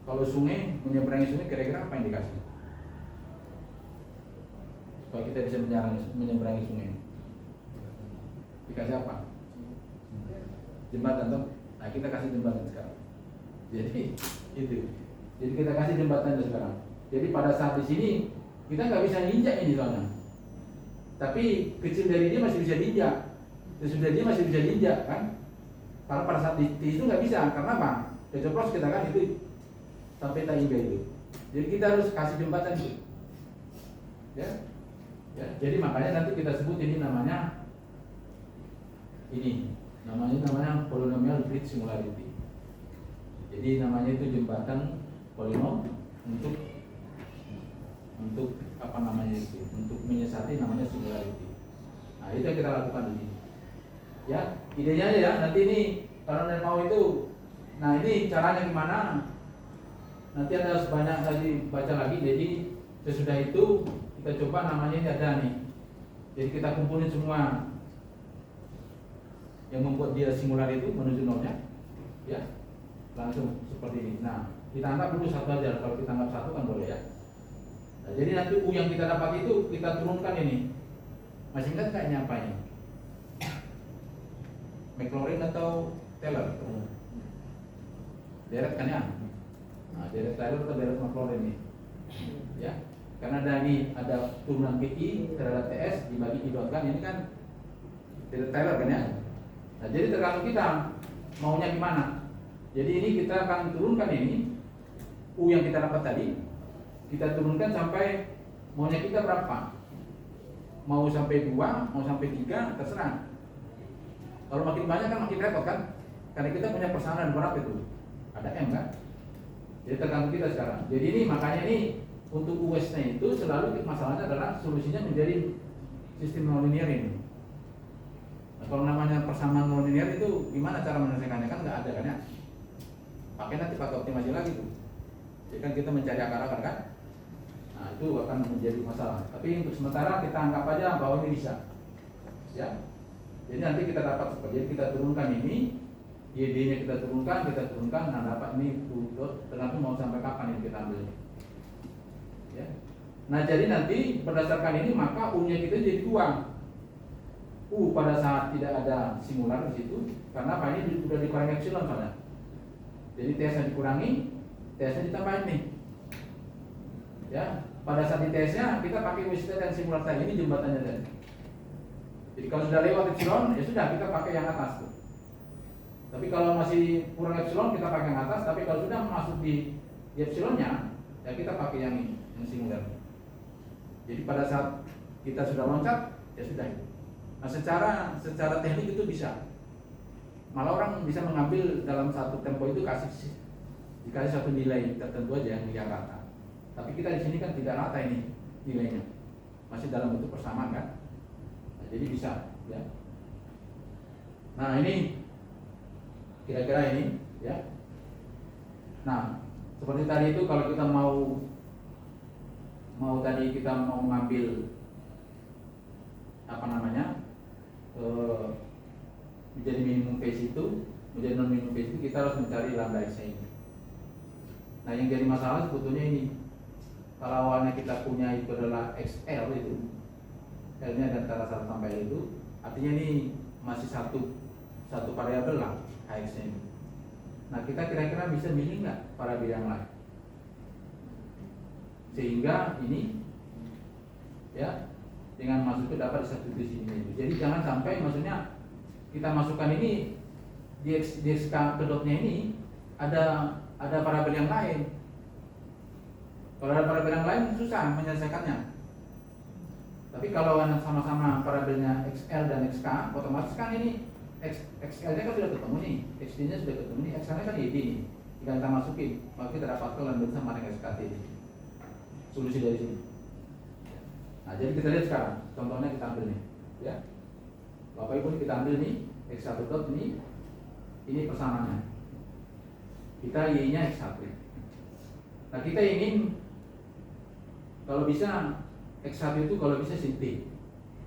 kalau sungai menyeberangi sungai kira-kira apa yang dikasih? Supaya kita bisa menyeberangi sungai. Dikasih apa? Jembatan toh. Nah kita kasih jembatan sekarang. Jadi itu. Jadi kita kasih jembatan sekarang. Jadi pada saat di sini kita nggak bisa injak ini soalnya. Tapi kecil dari dia masih bisa diinjak. Sesudah dia masih bisa diinjak kan? Karena pada saat di itu nggak bisa. Karena apa? Kecoplos kita kan itu sampai taingga itu. Jadi kita harus kasih jembatan itu. Ya. Ya. Jadi makanya nanti kita sebut ini namanya namanya polynomial bridge singularity. Jadi namanya itu jembatan polinom untuk apa namanya itu? Untuk menyiasati namanya singularity. Nah, itu yang kita lakukan di sini. Ya, idenya ya, nanti ini kalau Anda mau itu, nah ini caranya gimana? Nanti Anda harus banyak lagi baca lagi. Jadi sesudah itu kita coba namanya ini ada nih. Jadi kita kumpulin semua yang membuat dia singular itu menuju nolnya, ya. Langsung seperti ini. Nah, kita anggap dulu satu aja. Kalau kita anggap satu kan boleh ya. Nah, jadi nanti U yang kita dapat itu kita turunkan ini. Masih ingat nggak ini apa ini? McLaurin atau Taylor? Deret kan ya? Nah, deret Taylor atau deret McLaurin nih? Ya, karena ada turunan PI terhadap TS dibagi dibuatkan, ini kan deret Taylor kan ya? Nah, jadi tergantung kita maunya gimana. Jadi ini kita akan turunkan ini U yang kita dapat tadi, kita turunkan sampai maunya kita berapa? Mau sampai 2, mau sampai 3, terserah. Kalau makin banyak kan makin repot kan? Karena kita punya persamaan berapa itu? Ada M kan? Jadi tergantung kita sekarang. Jadi ini makanya ini untuk US-nya itu selalu masalahnya adalah solusinya menjadi sistem nonlinear ini. Nah, kalau namanya persamaan nonlinear itu gimana cara menyelesaikannya? Kan nggak ada kan ya? Pakai optimasi lagi tuh. Jadi kan kita mencari akar-akar kan? Nah itu akan menjadi masalah. Tapi untuk sementara kita anggap aja bahwa ini bisa. Ya. Jadi nanti kita dapat seperti kita turunkan ini, YD-nya kita turunkan, nah dapat ini tergantung mau sampai kapan ini kita ambil. Ya. Nah jadi nanti berdasarkan ini maka U-nya kita jadi 2. U pada saat tidak ada singular di situ, karena apa ini sudah dikurangi epsilon soalnya. Jadi TS-nya dikurangi, TS-nya ditambahin nih. Ya, pada saat di TS-nya kita pakai Wisited dan singular tadi, ini jembatannya tadi. Jadi kalau sudah lewat epsilon, ya sudah kita pakai yang atas tuh. Tapi kalau masih kurang epsilon kita pakai yang atas, tapi kalau sudah masuk di epsilonnya, ya kita pakai yang ini, yang singular. Jadi pada saat kita sudah loncat, ya sudah. Nah secara teknik itu bisa. Malah orang bisa mengambil dalam satu tempo itu dikasih satu nilai tertentu aja yang rata. Tapi kita di sini kan tidak rata ini nilainya, masih dalam bentuk persamaan kan. Nah, jadi bisa, ya. Nah ini kira-kira ini, ya. Nah seperti tadi itu kalau kita mau tadi kita mau mengambil apa namanya menjadi minimum phase itu, menjadi non minimum phase itu kita harus mencari lambda x ini. Nah yang jadi masalah sebetulnya ini, kalau awalnya kita punya itu adalah XL itu, L-nya ada antara 1 sampai L itu, artinya ini masih satu variabel lah Hx-nya ini. Nah kita kira-kira bisa milih nggak variabel yang lain, sehingga ini, ya, dengan masuk itu dapat disubstitusi ini. Jadi jangan sampai maksudnya kita masukkan ini di XK kedotnya ini ada variabel yang lain. Kalau ada variabel yang lain susah menyelesaikannya. Tapi kalau sama-sama variabelnya XL dan XK, otomatis kan ini XL-nya kan sudah ketemu nih, XD-nya sudah ketemu nih, XK-nya kan YD nih. Jika kita masukin, maka kita dapatkan lanjut sama dengan SKT ini. Solusi dari sini. Nah, jadi kita lihat sekarang, contohnya kita ambil nih, ya. Bapak Ibu kita ambil nih, X1 dot ini persamaannya. Kita Y-nya X1. Nah, kita ingin kalau bisa X1 itu kalau bisa sin T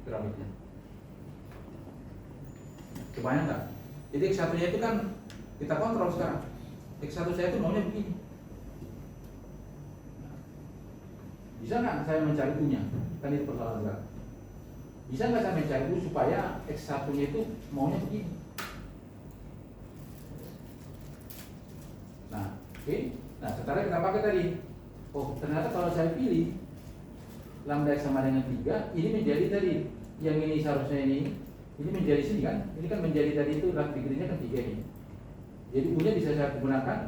grafiknya. Kebayang nggak? Jadi X1-nya itu kan kita kontrol sekarang. X1 saya itu maunya begini. Bisa nggak saya mencari U-nya? Kan itu persoalan sekarang. Bisa nggak saya mencari U supaya X1-nya itu maunya begini? Nah, oke. Nah, sekarang kita pakai tadi. Oh, ternyata kalau saya pilih lambda X sama dengan 3, ini menjadi tadi. Yang ini seharusnya ini menjadi sini kan? Ini kan menjadi tadi itu degree-nya kan 3 ini. Jadi U-nya bisa saya gunakan,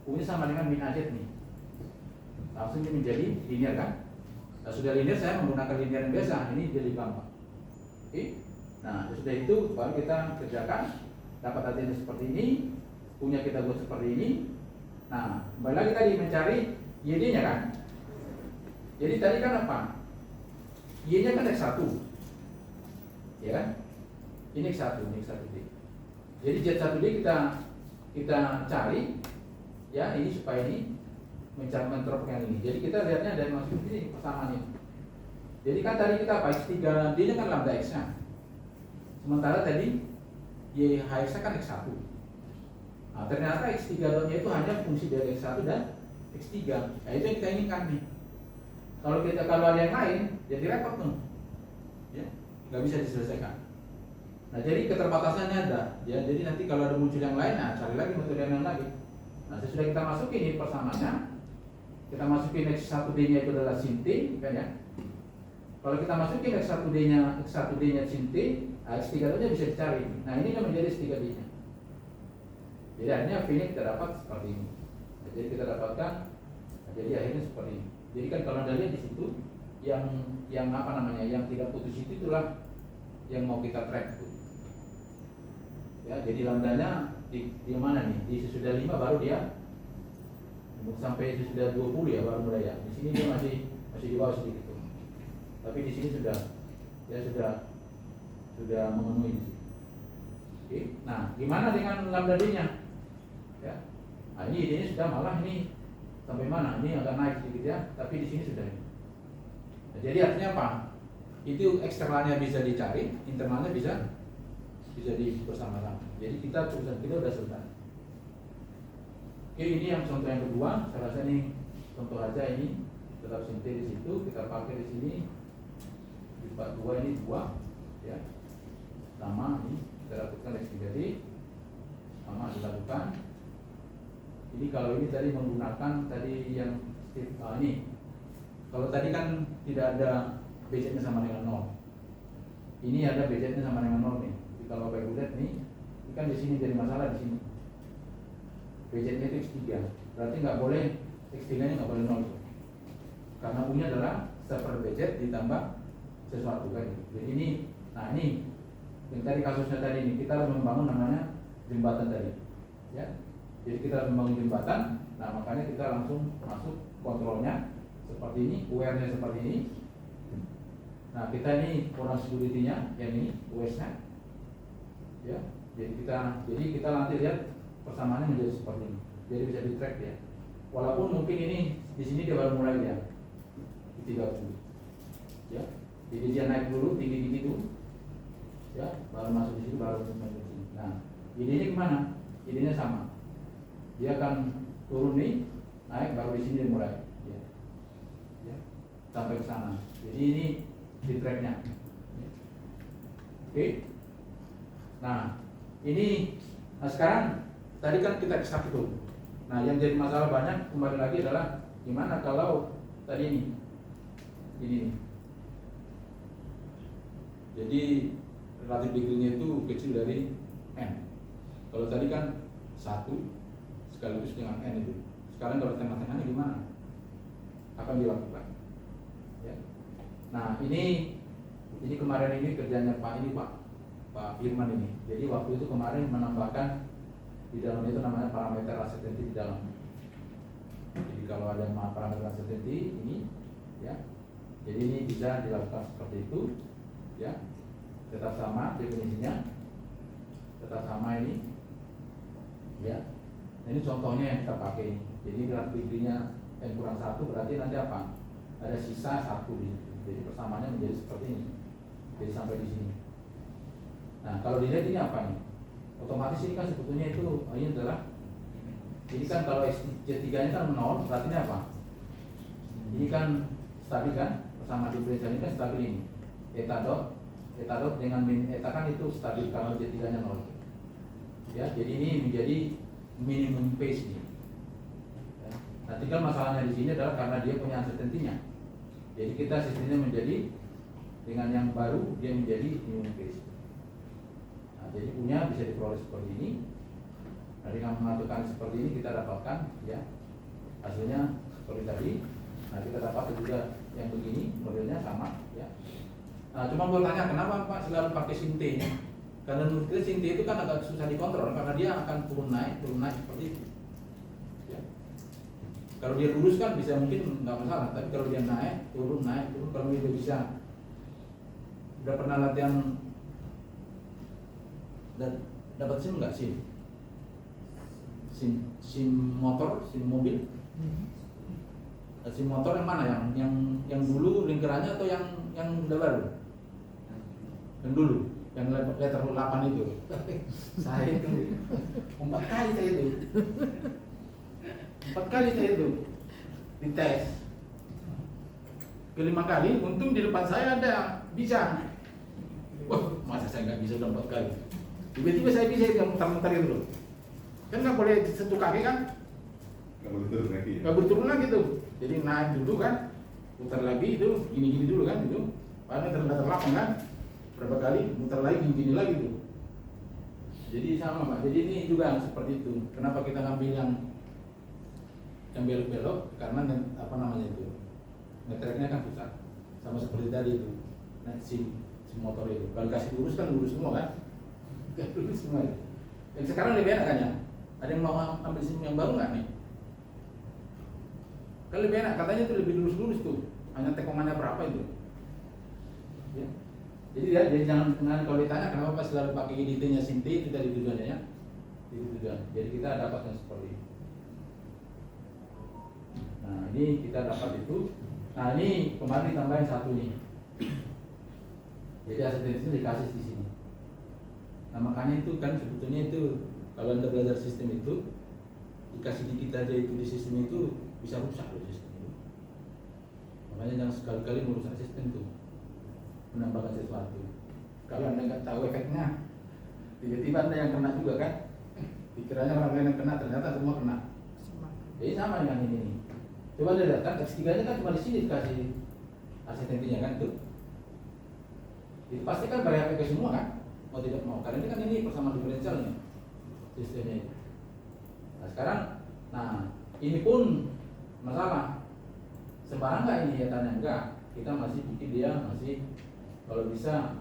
U-nya sama dengan min AZ nih. Langsung ini menjadi linear kan? Nah, sudah linear saya menggunakan linear yang biasa, ini jadi gampang. Oke? Nah, sudah itu baru kita kerjakan, dapat hasilnya seperti ini, punya kita buat seperti ini. Nah, kembali lagi tadi mencari YD-nya kan? Jadi tadi kan apa? Y-nya kan X1. Ya kan? Ini X1, ini X1D. Jadi Z1D kita cari, ya ini supaya ini mencerminkan ini. Jadi kita lihatnya dari masuk ini persamaan ini. Jadi kan tadi kita apa? X3D-nya kan lambda X-nya. Sementara tadi YHX-nya kan X1. Nah, ternyata X3-nya itu hanya fungsi dari X1 dan X3. Nah, itu yang kita inginkan nih. Kalau ada yang lain, jadi repot tuh. Ya, nggak bisa diselesaikan. Nah, jadi keterbatasannya ada, ya. Jadi nanti kalau ada muncul yang lain, nah cari lagi metode yang lain lagi. Nah, sesudah kita masukin ini persamaannya, kita masukin X1D-nya itu adalah sin T, kan ya. Kalau kita masukin X1D-nya sin T, nah, X3D-nya bisa dicari. Nah, ini kan menjadi X3D-nya. Jadi akhirnya V-nya kita dapat seperti ini. Nah, jadi kita dapatkan, nah, jadi akhirnya seperti ini. Jadi kan kalau Anda lihat di situ, yang apa namanya, yang tidak putus itu itulah yang mau kita track itu. Ya, jadi lambdanya di mana nih? Di sesudah 5 baru dia sampai sesudah 20 ya baru mulai ya. Di sini dia masih di bawah sedikit. Tapi di sini sudah memenuhi di sini. Oke. Nah, gimana dengan lambda D-nya? Ya. Nah, ini idenya sudah malah ini sampai mana? Ini agak naik sedikit ya, tapi di sini sudah ini. Nah, jadi artinya apa? Itu eksternalnya bisa dicari, internalnya bisa bersama-sama. Jadi urusan kita udah selesai. Oke, ini yang contoh yang kedua. Saya rasa ini contoh aja ini tetap sin T di situ, kita pakai di sini. Di part 2 ini 2 ya. Sama ini kita lakukan X3D. Sama dilakukan. Ini kalau ini tadi menggunakan tadi yang ini. Kalau tadi kan tidak ada BZ-nya sama dengan 0. Ini ada BZ-nya sama dengan 0 nih. Jadi kalau Bapak Ibu lihat nih, ini kan di sini jadi masalah di sini. BZ-nya itu X3. Berarti nggak boleh X3-nya nggak boleh 0 itu. Karena U-nya adalah seper BZ ditambah sesuatu kan. Jadi ini, nah ini yang tadi kasusnya tadi ini kita harus membangun namanya jembatan tadi. Ya. Jadi kita harus membangun jembatan. Nah, makanya kita langsung masuk kontrolnya seperti ini, UR-nya seperti ini. Nah, kita ini orang security-nya yang ini US-nya. Ya. Jadi kita nanti lihat persamaannya menjadi seperti ini. Jadi bisa di-track ya. Walaupun mungkin ini di sini dia baru mulai ya. Di 30. Ya. Jadi dia naik dulu tinggi gitu. Ya, baru masuk di sini baru masuk di sini. Nah, idenya kemana? Idenya sama. Dia akan turun nih, naik baru di sini dia mulai. Ya. Ya. Sampai ke sana. Jadi ini di tracknya. Oke. Nah, ini sekarang tadi kan kita X1. Nah, yang jadi masalah banyak kembali lagi adalah gimana kalau tadi ini nih. Jadi relatif degree-nya itu kecil dari n. Kalau tadi kan 1 sekaligus dengan n itu. Sekarang kalau tengah-tengahnya gimana? Akan dilakukan. Ya. Nah, ini kemarin ini kerjanya Pak Firman ini. Jadi waktu itu kemarin menambahkan di dalam itu namanya parameter uncertainty di dalam. Jadi kalau ada parameter uncertainty ini, ya, jadi ini bisa dilakukan seperti itu, ya, tetap sama definisinya, tetap sama ini, ya. Nah, ini contohnya yang kita pakai. Jadi degree-nya n kurang 1 berarti nanti apa? Ada sisa 1 di situ. Jadi persamaannya menjadi seperti ini. Jadi sampai di sini. Nah, kalau dilihat ini apa nih? Otomatis ini kan sebetulnya itu ini adalah ini kan kalau Z3-nya kan 0, berarti ini apa? Ini kan stabil kan? Bersama diferensial ini kan stabil ini. Eta dot dengan min eta kan itu stabil kalau Z3-nya 0. Ya, jadi ini menjadi minimum phase ini. Ya. Nah, tinggal masalahnya di sini adalah karena dia punya uncertainty-nya. Jadi kita sistemnya menjadi dengan yang baru dia menjadi minimum phase. Nah, jadi punya bisa diperoleh seperti ini. Nah, dengan menentukan seperti ini kita dapatkan ya hasilnya seperti tadi. Nah, kita dapat juga yang begini modelnya sama ya. Nah, cuma gue tanya kenapa Pak selalu pakai sin T-nya? Karena menurut kita sin T itu kan agak susah dikontrol karena dia akan turun naik seperti itu. Ya. Kalau dia lurus kan bisa mungkin nggak masalah, tapi kalau dia naik turun, kalau dia bisa. Udah pernah latihan dan dapat SIM nggak SIM? SIM motor, SIM mobil? SIM motor yang mana? Yang dulu lingkarannya atau yang udah baru? Yang dulu, yang letter 8 itu. Saya itu 4 kali saya itu. 4 kali saya itu dites. Kelima kali, untung di depan saya ada bisa. Wah, masa saya nggak bisa udah 4 kali. Tiba-tiba saya bisa yang muter-muter itu loh. Kan nggak boleh satu kaki kan? Nggak boleh turun lagi. Nggak berturun lagi tuh. Jadi naik dulu kan, muter lagi itu, gini-gini dulu kan itu. Padahal terlapang kan, berapa kali muter lagi, gini-gini lagi tuh. Jadi sama Pak. Jadi ini juga seperti itu. Kenapa kita ngambil yang belok-belok? Karena apa namanya itu? Ngetreknya kan susah. Sama seperti tadi itu. Nah, si motor itu. Kalau kasih lurus kan lurus semua kan? Gak lurus semua. Yang sekarang lebih enak kan ya? Ada yang mau ambil SIM yang baru nggak nih? Kan lebih enak. Katanya itu lebih lurus-lurus tuh. Hanya tekongannya berapa itu? Ya. Jadi jangan kalau ditanya kenapa pas selalu pakai IDT-nya SIM T itu tadi tujuannya ya. Itu tujuan. Jadi kita dapatnya seperti itu. Nah ini kita dapat itu. Nah ini kemarin ditambahin satu nih. Jadi asistensi itu dikasih di sini. Nah makanya itu kan sebetulnya itu kalau Anda belajar sistem itu dikasih dikit aja itu di sistem itu bisa rusak loh sistem itu. Makanya jangan sekali-kali merusak sistem tuh. Menambahkan sesuatu. Kalau Anda nggak tahu efeknya, tiba-tiba Anda yang kena juga kan? Pikirannya orang lain yang kena, ternyata semua kena. Jadi sama dengan ini. Coba lihat kan X3-nya kan cuma di sini dikasih asistensinya kan tuh. Itu pasti kan variabel ke semua kan? Mau tidak mau. Karena ini kan ini persamaan diferensial nih sistemnya. Nah sekarang, ini pun masalah. Sembarang nggak ini ya tanya enggak? Kita masih bikin dia masih kalau bisa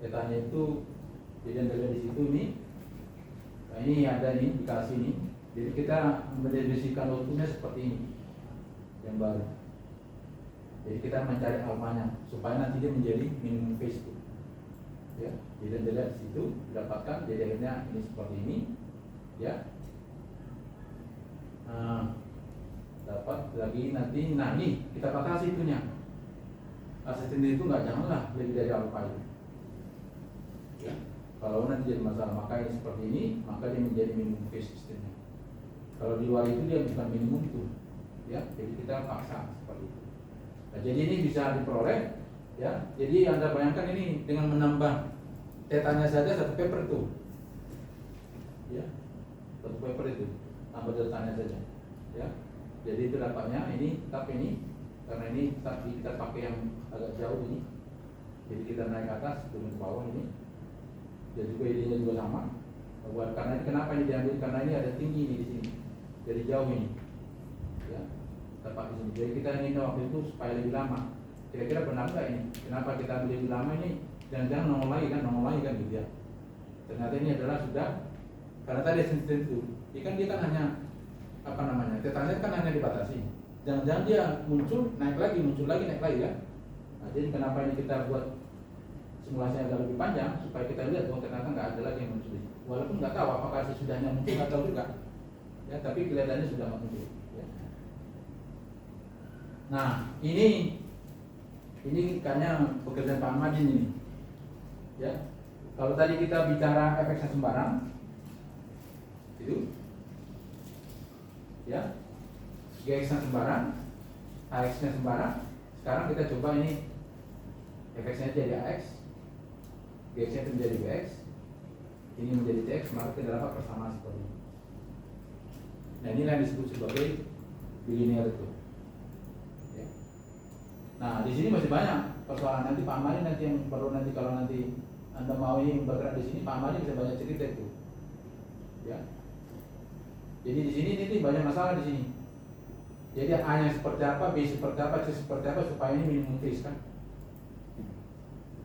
datanya itu jadi yang di situ nih. Nah ini ada nih dikasih nih. Jadi kita mendefinisikan outputnya seperti ini yang baru. Jadi kita mencari alfanya supaya nanti dia menjadi minimum phase itu. Ya, jadi Anda lihat di situ didapatkan jadi akhirnya ini seperti ini, ya. Nah, dapat lagi nanti, nah ini kita batasi itunya. Asisten itu nggak janganlah lebih dari alfa itu. Ya, kalau nanti jadi masalah maka ini seperti ini, maka dia menjadi minimum phase sistemnya. Kalau di luar itu dia bukan minimum itu, ya. Jadi kita paksa seperti itu. Nah, jadi ini bisa diperoleh, ya. Jadi Anda bayangkan ini dengan menambah tetanya saja satu paper itu, ya, satu paper itu tambah tetanya saja, ya. Jadi itu dapatnya ini tetap ini karena ini tetap kita pakai yang agak jauh ini. Jadi kita naik ke atas turun ke bawah ini. Jadi juga idenya juga sama. Karena ini kenapa ini diambil? Karena ini ada tinggi ini di sini. Jadi jauh ini, ya. Tepat di sini. Jadi kita ingin waktu itu supaya lebih lama. Kira-kira benar nggak ini? Kenapa kita ambil lebih lama ini? Jangan-jangan nongol lagi kan gitu ya. Ternyata ini adalah sudah karena tadi sistem itu. Dia kan hanya apa namanya? Tetanya kan hanya dibatasi. Jangan-jangan dia muncul naik lagi kan? Nah, jadi kenapa ini kita buat simulasinya agak lebih panjang supaya kita lihat bahwa ternyata nggak ada lagi yang muncul. Walaupun nggak tahu apakah sesudahnya muncul nggak tahu juga. Ya, tapi kelihatannya sudah muncul. Ya. Nah, ini kayaknya pekerjaan Pak Ahmad ini. Ya, kalau tadi kita bicara efek sembarang, itu, ya, GX-nya sembarang, AX-nya sembarang. Sekarang kita coba ini efeknya jadi AX, GX-nya itu menjadi BX, ini menjadi CX, maka kita dapat persamaan seperti ini. Nah ini yang disebut sebagai bilinear itu. Ya. Nah di sini masih banyak persoalan. Nanti Pak Mari nanti yang perlu nanti kalau nanti Anda mau ini bergerak di sini, Pak Mari bisa banyak cerita itu. Ya. Jadi di sini nanti banyak masalah di sini. Jadi A-nya seperti apa, B seperti apa, C seperti apa supaya ini minimum phase kan.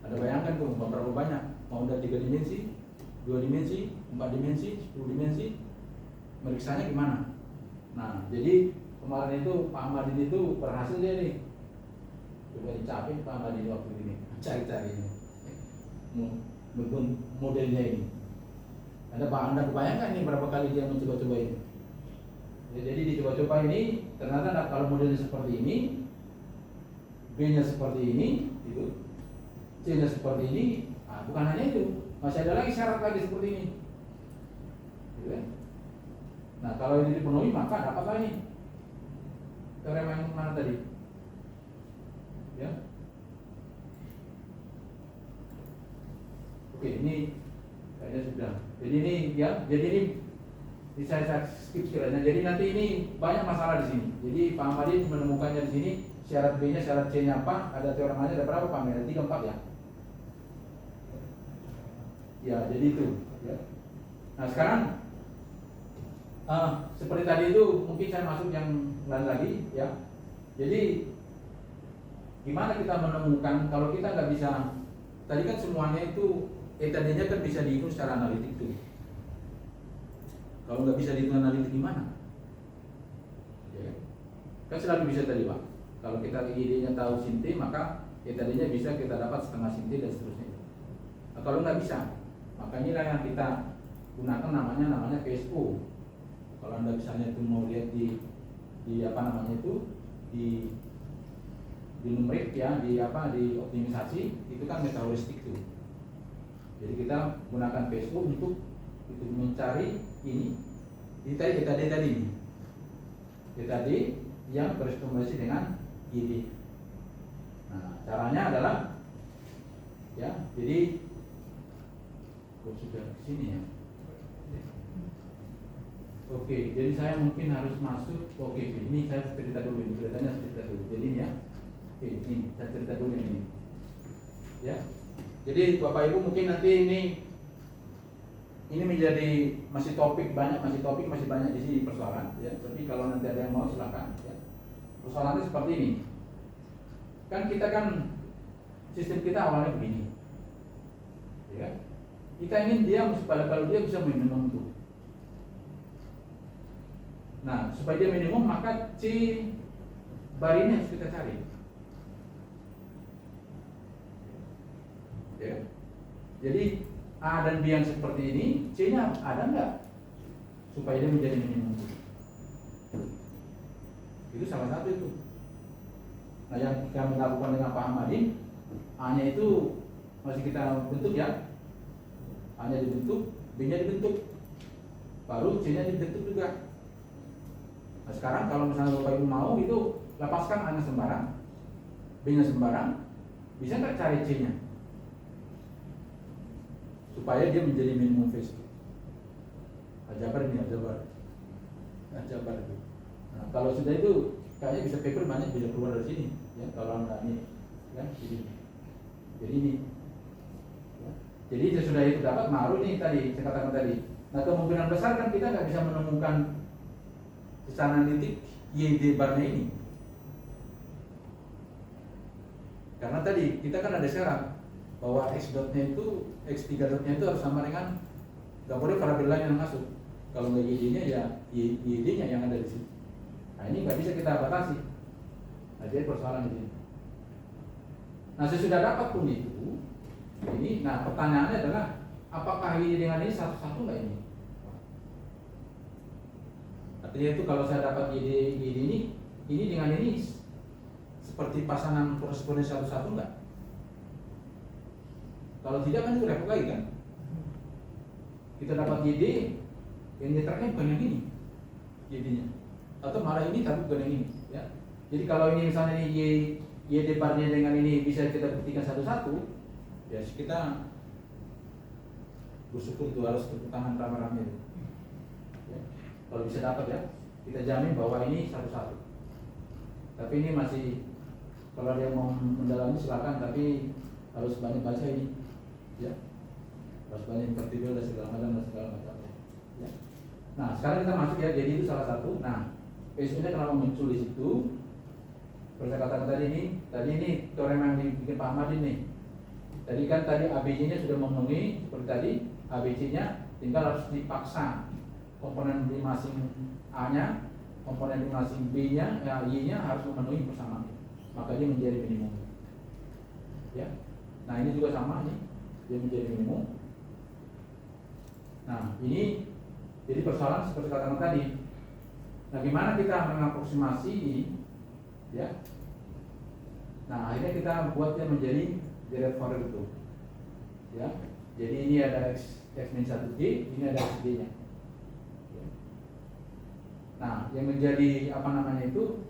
Anda bayangkan tuh berapa banyak, mau udah 3 dimensi, 2 dimensi, 4 dimensi, 10 dimensi, meriksanya gimana? Nah, jadi kemarin itu Pak Ahmadin itu berhasil dia nih. Coba dicapai Pak Ahmadin waktu ini, cari-cari ini, modelnya ini. Anda bayangkan ini berapa kali dia mencoba-coba ini. Ya, jadi dicoba-coba ini ternyata kalau modelnya seperti ini, B-nya seperti ini, gitu. C-nya seperti ini, bukan hanya itu, masih ada lagi syarat lagi seperti ini. Gitu kan? Nah, kalau ini dipenuhi maka dapatlah ini. Teorema yang mana tadi? Ya. Oke, ini kayaknya sudah. Jadi ini ya, jadi ini saya skip sekiranya. Jadi nanti ini banyak masalah di sini. Jadi Pak Ahmadi menemukannya di sini. Syarat B-nya, syarat C-nya apa? Ada teoremanya, ada berapa Pak? Ada 3, 4 ya? Ya, jadi itu. Ya. Nah sekarang seperti tadi itu mungkin saya masuk yang lain lagi ya. Jadi gimana kita menemukan kalau kita nggak bisa? Tadi kan semuanya itu tadinya kan bisa dihitung secara analitik tuh. Kalau nggak bisa dihitung analitik gimana? Ya. Kan selalu bisa tadi Pak. Kalau kita ide-nya tahu sinti maka tadinya bisa kita dapat setengah sinti dan seterusnya. Nah, kalau nggak bisa, maka inilah yang kita gunakan namanya PSO. Kalau Anda misalnya itu mau lihat di apa namanya itu di numerik ya, di optimisasi itu kan metaheuristik tuh. Jadi kita gunakan PSO untuk mencari ini tadi yang berkombinasi dengan ide. Nah, caranya adalah ya, jadi sudah ke sini ya. Oke, jadi saya mungkin harus masuk. Oke, ini saya cerita dulu, ini ceritanya cerita dulu. Jadi ini ya. Oke, ini saya cerita dulu ini. Ya. Jadi Bapak Ibu mungkin nanti ini menjadi masih banyak di sini persoalan ya. Tapi kalau nanti ada yang mau silakan ya. Persoalannya seperti ini. Kan kita sistem kita awalnya begini. Ya. Kita ingin dia kalau dia bisa minimum tuh. Nah, supaya dia minimum maka C bar ini harus kita cari. Ya. Jadi A dan B yang seperti ini, C-nya ada enggak? Supaya dia menjadi minimum. Itu salah satu itu. Nah, yang kita melakukan dengan Pak Ahmadi, A-nya itu masih kita bentuk ya. A-nya dibentuk, B-nya dibentuk. Baru C-nya dibentuk juga. Nah, sekarang kalau misalnya Bapak Ibu mau itu lepaskan A-nya sembarang, B-nya sembarang, bisa nggak cari C-nya? Supaya dia menjadi minimum phase. Aljabar ini aljabar itu. Nah, kalau sudah itu kayaknya bisa paper banyak bisa keluar dari sini. Ya, kalau nggak ini, ya, jadi ini. Ya. Jadi sesudah itu dapat baru nih tadi saya katakan tadi. Nah, kemungkinan besar kan kita nggak bisa menemukan secara analitik YD barnya ini. Karena tadi kita kan ada syarat bahwa X dotnya itu, X3 dotnya itu harus sama dengan, nggak boleh variabel lain yang masuk. Kalau nggak YD-nya ya YD-nya yang ada di sini. Nah, ini nggak bisa kita batasi. Nah, jadi persoalan di sini. Nah, sesudah dapat pun itu, ini, nah pertanyaannya adalah apakah YD dengan ini satu-satu nggak ini? Artinya itu kalau saya dapat YD ini dengan ini seperti pasangan koresponden satu-satu enggak? Kalau tidak kan itu repot lagi kan? Kita dapat YD yang diterangkan bukan yang ini YD-nya, atau malah ini tapi bukan yang ini ya. Jadi kalau ini misalnya ini YD barnya dengan ini bisa kita buktikan satu-satu, ya kita bersyukur itu harus tepuk tangan rame-rame itu. Ya. Kalau bisa dapat ya, kita jamin bahwa ini satu-satu. Tapi ini masih, kalau dia mau mendalami silakan, tapi harus banyak baca ini, ya, harus banyak tertidur dan segala macam. Ya. Nah sekarang kita masuk ya, jadi itu salah satu. Nah PSU-nya kenapa muncul di situ? Seperti saya katakan tadi ini teorema yang dibikin Pak Ahmadi nih. Tadi kan ABC-nya sudah memenuhi seperti tadi, ABC-nya tinggal harus dipaksa komponen masing A-nya, komponen masing B-nya, Y-nya harus memenuhi bersama, maka dia menjadi minimum. Ya, nah ini juga sama nih, dia menjadi minimum. Nah ini jadi persoalan seperti katakan tadi. Nah gimana kita mengaproksimasi ini, ya? Nah akhirnya kita buat dia menjadi direct for itu, ya. Jadi ini ada X-1G, ini ada XG-nya. Nah, yang menjadi apa namanya itu,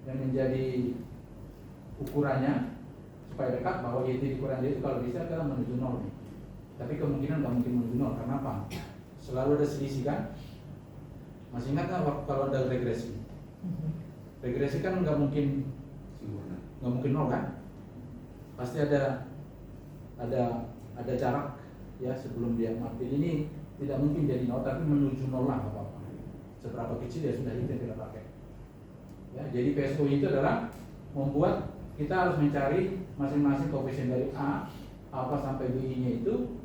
yang menjadi ukurannya supaya dekat bahwa YT ukuran dia itu kalau bisa kita menuju 0 nih. tapi kemungkinan nggak mungkin menuju nol. Karena apa? Selalu ada selisih kan? Masih ingat nggak waktu kalau ada regresi? Regresi kan nggak mungkin nol kan? Pasti ada jarak ya sebelum dia makin ini tidak mungkin jadi nol, tapi menuju nol lah apa-apa. Seberapa kecil ya sudah itu yang kita pakai. Ya, jadi PSO itu adalah membuat kita harus mencari masing-masing koefisien dari A sampai BI-nya itu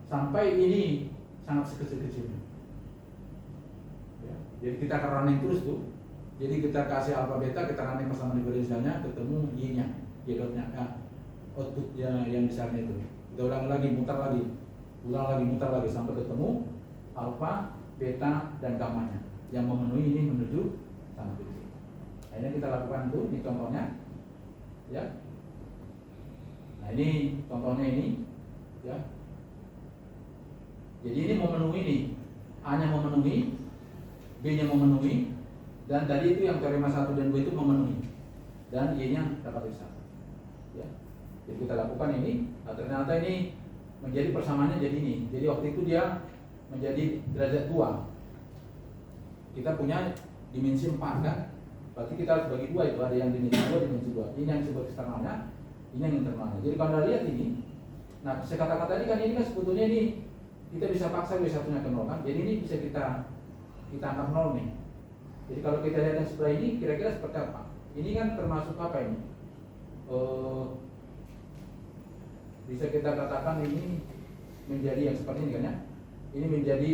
sampai ini sangat sekecil-kecilnya. Ya, jadi kita akan running terus tuh. Jadi kita kasih alfa beta, kita running bersama diferensialnya, ketemu Y-nya, Y-dotnya, output yang besarnya itu. Kita ulang lagi, mutar lagi sampai ketemu alfa, beta, dan gamma-nya yang memenuhi ini menuju sangat kecil. Nah, ini kita lakukan tuh, ini contohnya, ya. Nah ini contohnya ini, ya. Jadi ini memenuhi ini, A-nya memenuhi, B-nya memenuhi, dan tadi itu yang teorema 1 dan 2 itu memenuhi, dan Y-nya dapat bisa. Ya. Jadi kita lakukan ini, nah, ternyata ini menjadi persamaannya jadi ini. Jadi waktu itu dia menjadi derajat 2. Kita punya dimensi 4 kan? Berarti kita harus bagi 2 itu, ada yang dimensi 2, dimensi 2. Ini yang disebut eksternalnya, ini yang internalnya. Jadi kalau Anda lihat ini, nah saya katakan tadi kan ini kan sebetulnya ini kita bisa paksa W1-nya ke 0 kan? Jadi ini bisa kita angkat 0 nih. Jadi kalau kita lihat yang sebelah ini kira-kira seperti apa? Ini kan termasuk apa ini? Bisa kita katakan ini menjadi yang seperti ini kan ya? Ini menjadi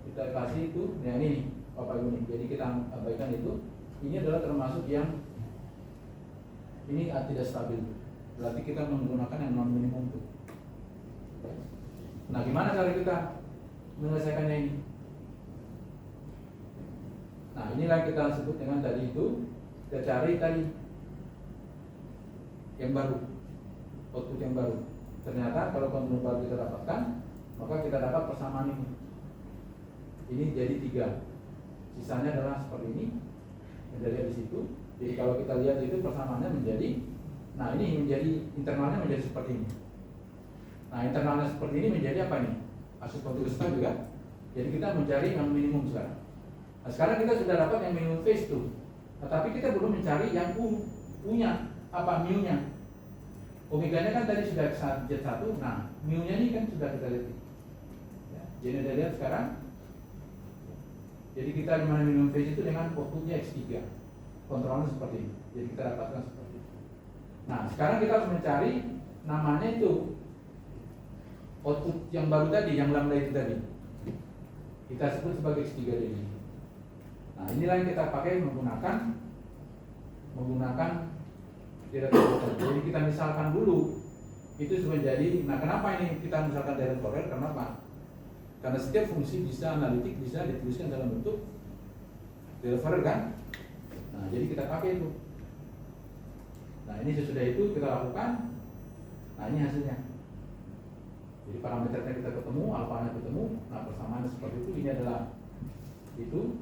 kita kasih itu, nah ini Bapak Ibu nih. Jadi kita abaikan itu. Ini adalah termasuk yang ini tidak stabil. Berarti kita menggunakan yang non minimum tuh. Nah, gimana cara kita menyelesaikannya ini? Nah, inilah yang kita sebut dengan tadi itu. Kita cari tadi yang baru, output yang baru. Ternyata kalau kontinum baru kita dapatkan, maka kita dapat persamaan ini. Ini jadi 3. Sisanya adalah seperti ini. Kita lihat di situ. Jadi kalau kita lihat itu persamaannya menjadi, nah ini menjadi internalnya menjadi seperti ini. Nah internalnya seperti ini menjadi apa nih? Asus kontinuitas juga. Jadi kita mencari yang minimum sekarang. Nah sekarang kita sudah dapat yang minimum phase tuh. Tetapi kita belum mencari yang punya apa mu-nya. Omega-nya kan tadi sudah Z1. Nah mu-nya ini kan sudah kita lihat. Ya, jadi kita lihat sekarang. Jadi kita dimana minimum phase itu dengan outputnya X3. Kontrolnya seperti ini. Jadi kita dapatkan seperti itu. Nah sekarang kita harus mencari namanya itu output yang baru tadi, yang lambda itu tadi. Kita sebut sebagai X3 ini. Nah inilah yang kita pakai menggunakan direct Fourier. Jadi kita misalkan dulu itu menjadi, nah kenapa ini kita misalkan direct Fourier? Kenapa? Karena setiap fungsi bisa analitik, bisa dituliskan dalam bentuk direct Fourier kan? Nah jadi kita pakai itu. Nah ini sesudah itu kita lakukan. Nah ini hasilnya. Jadi parameternya kita ketemu, alfanya ketemu. Nah persamaan seperti itu. Ini adalah itu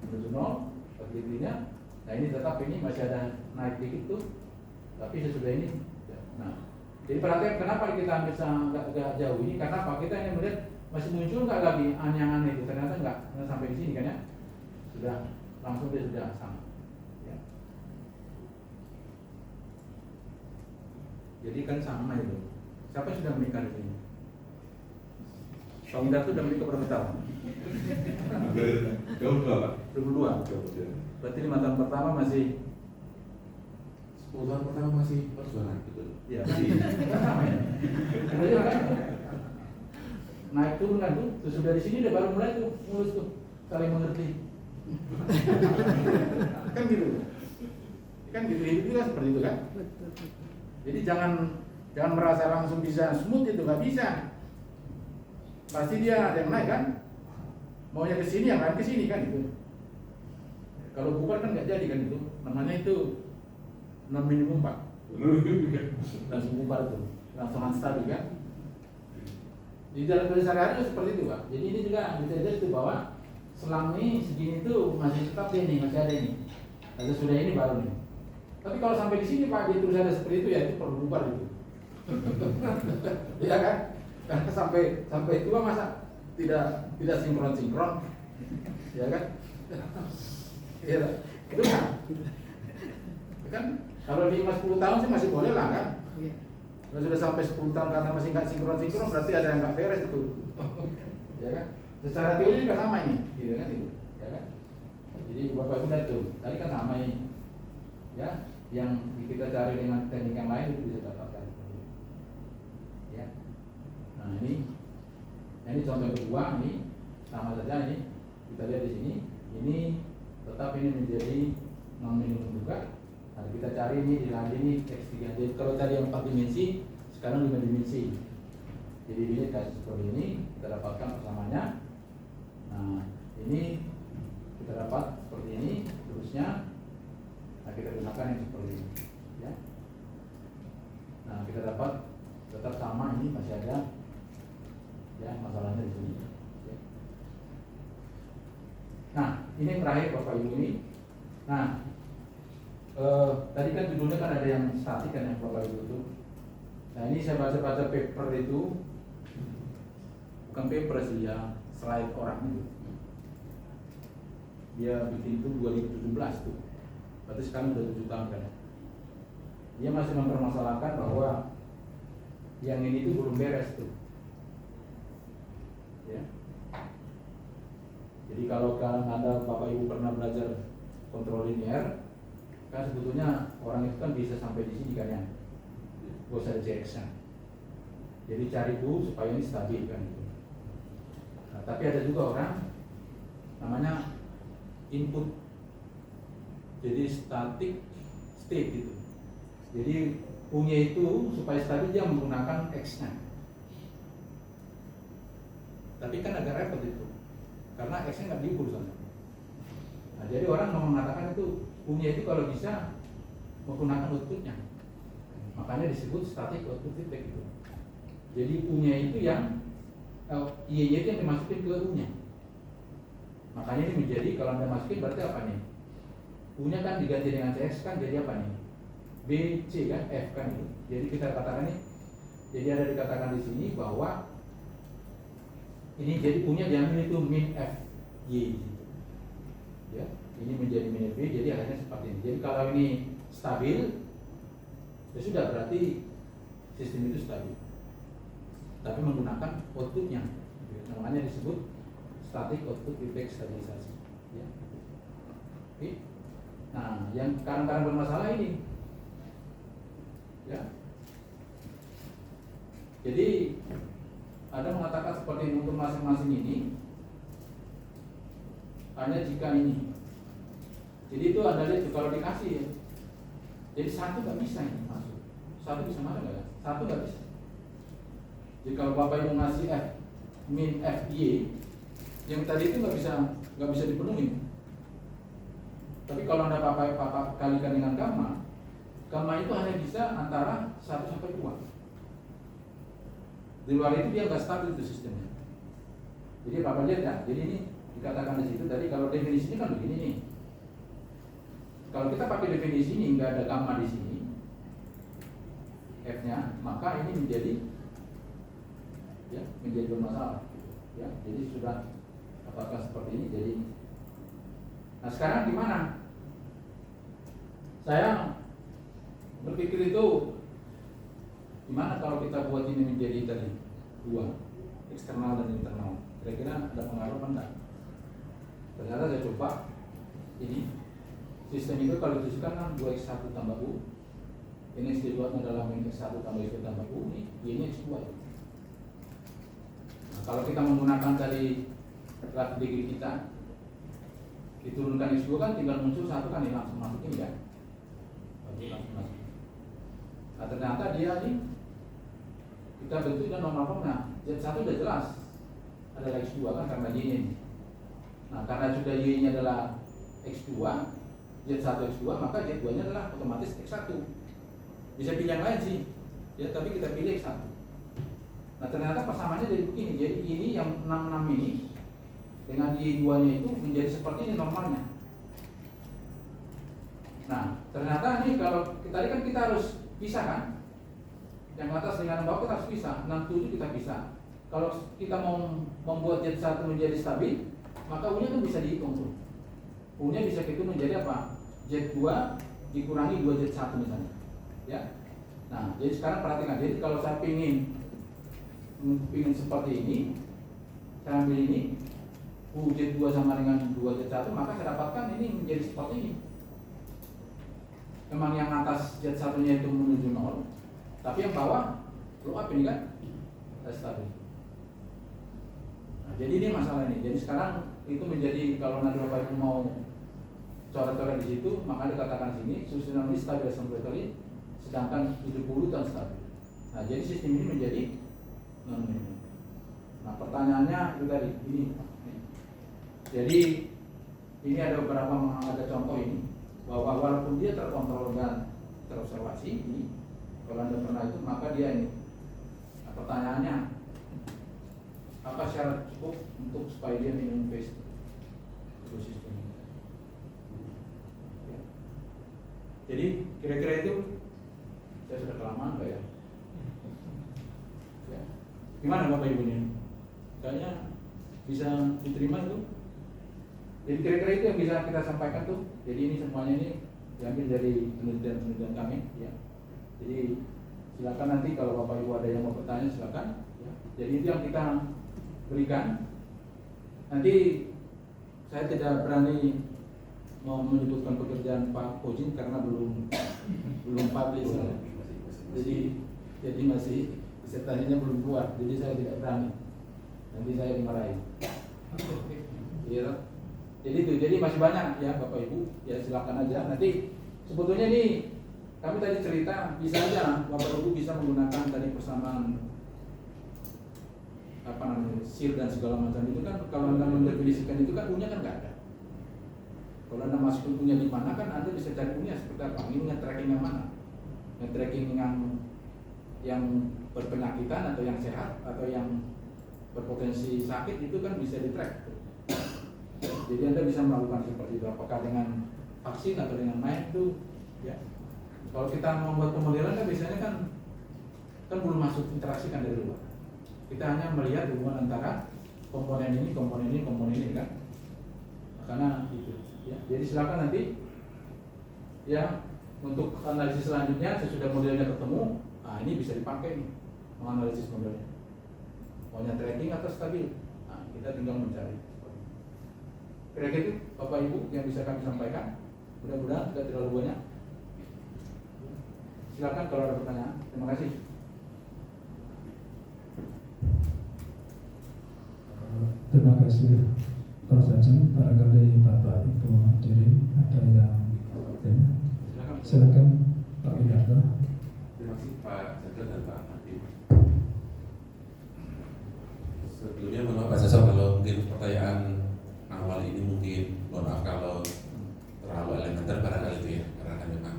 menuju 0 bagi-baginya. Nah ini tetap ini masih ada naik dikit tuh. Tapi sesudah ini. Nah jadi perhatikan kenapa kita bisa nggak jauh ini? Karena apa? Kita ini melihat masih muncul nggak lagi aneh-aneh itu. Ternyata nggak sampai di sini kan ya. Sudah langsung dia sudah sama. Ya. Jadi kan sama itu. Siapa yang sudah menikah di sini? Tahun itu udah menikah berapa tahun? Jauh berapa? 22. Berarti 5 tahun pertama masih 10 tahun pertama masih perjuangan gitu. ya sama ya. Kemudian kan naik turun kan tuh, terus sudah di sini udah baru mulai tuh mulus tuh saling mengerti. Kan gitu. Kan gitu itu kan seperti itu kan. Jadi jangan merasa langsung bisa smooth itu, nggak bisa. Pasti dia ada yang naik kan, maunya ke sini yang lain ke sini kan itu. Kalau bukan kan nggak jadi kan itu, namanya itu non minimum Pak. Langsung bubar itu, langsung unstable kan. Di dalam sehari-hari seperti itu Pak. Jadi ini juga bisa dilihat itu bahwa selang ini segini tuh masih tetap ini, masih ada ini. Lalu sudah ini baru nih. Tapi kalau sampai di sini Pak dia terus ada seperti itu ya itu perlu bubar itu. Iya kan? Karena sampai tua masa tidak sinkron, ya kan? Iya, itu kan kalau di 10 tahun sih masih boleh lah kan? Kalau sudah sampai 10 tahun karena masih nggak sinkron berarti ada yang nggak beres itu, ya kan? Secara teori juga sama ini, gitu kan itu, ya kan? Jadi Bapak Ibu lihat tuh, tadi kan sama ini, ya, yang kita cari dengan teknik yang lain itu bisa dapatkan, ya. Nah ini contoh kedua, ini sama saja ini kita lihat di sini, ini tetap ini menjadi non minimum juga. Nah, kita cari ini di lahan ini X3. Jadi kalau tadi yang 4 dimensi, sekarang 5 dimensi. Jadi ini kasus seperti ini kita dapatkan persamanya. Nah, ini kita dapat seperti ini, terusnya. Nah, kita gunakan yang seperti ini, ya. Nah, kita dapat tetap sama, ini masih ada, ya, masalahnya di sini. Ya. Nah, ini terakhir Bapak Ibu ini. Nah, tadi kan judulnya kan ada yang statik kan yang Bapak Ibu itu. Nah, ini saya baca-baca paper itu, bukan paper sih ya, slide orang itu. Dia bikin itu 2017 tuh. Berarti sekarang udah 7 tahun kan. Dia masih mempermasalahkan bahwa yang ini tuh belum beres tuh. Ya. Jadi kalau Anda Bapak Ibu pernah belajar kontrol linear, kan sebetulnya orang itu kan bisa sampai di sini kan ya. Gak usah CX-nya. Jadi cari dulu supaya ini stabil kan itu. Nah, tapi ada juga orang namanya input, jadi static state gitu. Jadi punya itu supaya stabil dia menggunakan X-nya. Tapi kan agak repot itu, karena X-nya nggak diukur sana. Nah, jadi orang mau mengatakan itu punya itu kalau bisa menggunakan outputnya, makanya disebut static output feedback itu. Jadi punya itu yang Y-nya itu yang dimasukin ke U-nya. Makanya ini menjadi kalau Anda masukin berarti apa nih? U-nya kan diganti dengan CX kan jadi apa nih? B, C kan, F kan itu. Jadi kita katakan nih, jadi ada dikatakan di sini bahwa ini jadi U-nya diambil itu min F Y gitu. Ya, ini menjadi min F Y, jadi akhirnya seperti ini. Jadi kalau ini stabil, ya sudah berarti sistem itu stabil. Tapi menggunakan outputnya, namanya disebut static output feedback stabilisasi. Ya. Oke. Nah, yang kadang-kadang bermasalah ini, ya. Jadi ada mengatakan seperti ini, untuk masing-masing ini hanya jika ini. Jadi itu Anda lihat kalau dikasih ya. Jadi satu nggak bisa ini masuk. Satu bisa mana nggak? Satu nggak bisa. Jadi kalau Bapak Ibu ngasih F min F Y, yang tadi itu nggak bisa dipenuhi. Tapi kalau Anda Bapak kalikan dengan gamma itu hanya bisa antara 1 sampai 2. Di luar itu dia nggak stabil itu sistemnya. Jadi Bapak lihat ya, jadi ini dikatakan di situ tadi kalau definisinya kan begini nih. Kalau kita pakai definisi ini nggak ada gamma di sini F-nya, maka ini menjadi bermasalah. Ya, jadi sudah apakah seperti ini jadi. Nah sekarang gimana? Saya berpikir itu gimana kalau kita buat ini menjadi tadi 2, eksternal dan internal. Kira-kira ada pengaruh apa enggak? Ternyata saya coba ini sistem itu kalau dituliskan kan 2x1 tambah U, ini X2 adalah min X1 tambah X2 tambah U, ini Y-nya X2. Nah, kalau kita menggunakan tadi graf degree kita diturunkan X2 kan tinggal muncul satu kan ini langsung masukin ya. Langsung masuk. Nah ternyata dia ini kita bentuknya normal formnya. Z1 udah jelas adalah X2 kan karena Y ini. Nah karena sudah Y nya adalah X2, Z1 X2 maka Z2 nya adalah otomatis X1. Bisa pilih yang lain sih ya, tapi kita pilih X1. Nah ternyata persamaannya jadi begini. Jadi ini yang 66 ini dengan Y2 nya itu menjadi seperti ini normalnya. Nah ternyata ini kalau tadi kan kita harus pisah kan. Yang atas dengan yang bawah kita harus pisah, 67 kita pisah. Kalau kita mau membuat Z1 menjadi stabil, maka U-nya kan bisa dihitung tuh. U-nya bisa itu menjadi apa? Z2 dikurangi 2Z1 misalnya. Ya. Nah, jadi sekarang perhatikan. Jadi kalau saya ingin seperti ini, saya ambil ini, U Z2 sama dengan 2Z1, maka saya dapatkan ini menjadi seperti ini. Memang yang atas Z1-nya itu menuju 0, tapi yang bawah blow up ini kan stabil. Nah, jadi ini masalah ini. Jadi sekarang itu menjadi, kalau nanti Bapak Ibu mau coret-coret di situ, maka dikatakan sini susunan ini stabil assembly, sedangkan 70 dan stabil. Nah, jadi sistem ini menjadi non-minimum. Nah, pertanyaannya itu tadi ini. Jadi ini ada beberapa contoh ini, bahwa walaupun dia terkontrol dan terobservasi ini, kalau Anda pernah itu, maka dia ini. Nah, pertanyaannya, apa syarat cukup untuk supaya dia minimum phase itu sistem ini? Ya. Jadi kira-kira itu saya sudah kelamaan nggak ya? Ya. Gimana Bapak Ibu ini? Kayaknya bisa diterima itu? Jadi kira-kira itu yang bisa kita sampaikan tuh. Jadi ini semuanya ini diambil dari penelitian kami ya. Jadi silakan nanti kalau Bapak Ibu ada yang mau bertanya silakan ya. Jadi itu yang kita berikan. Nanti saya tidak berani mau menyebutkan pekerjaan Pak Pojin karena belum publish. Jadi masih disertasinya belum keluar. Jadi saya tidak berani. Nanti saya dimarahin. Iya. Jadi masih banyak ya Bapak Ibu, ya silakan aja. Nanti sebetulnya nih kami tadi cerita bisa aja Bapak Ibu bisa menggunakan tadi persamaan apa namanya SIR dan segala macam itu kan, kalau Anda mendefinisikan itu kan U-nya kan nggak ada. Kalau Anda masukin U-nya di mana kan Anda bisa cari U-nya seperti apa. Ini nge-tracking yang mana? Nge-tracking yang berpenyakitan atau yang sehat atau yang berpotensi sakit itu kan bisa di-track. Jadi Anda bisa melakukan seperti itu, apakah dengan vaksin atau dengan main itu ya. Kalau kita membuat pemodelan kan biasanya kan belum masuk interaksi kan dari luar. Kita hanya melihat hubungan antara komponen ini kan. Karena itu ya. Jadi silakan nanti ya untuk analisis selanjutnya sesudah modelnya ketemu, nah ini bisa dipakai nih menganalisis modelnya. Maunya tracking atau stabil. Nah, kita tinggal mencari. Kira-kira itu Bapak Ibu yang bisa kami sampaikan. Mudah-mudahan tidak terlalu banyak. Silakan kalau ada pertanyaan. Terima kasih. Terima kasih Prof. Sajeng. Barangkali Bapak Ibu hadirin ada yang silakan Pak Widarto. Terima kasih Pak Sajeng dan Pak Hakim. Sebelumnya mohon maaf Pak Sajeng kalau mungkin pertanyaan awal ini mungkin mohon maaf kalau terlalu elementer barangkali itu ya, karena kan memang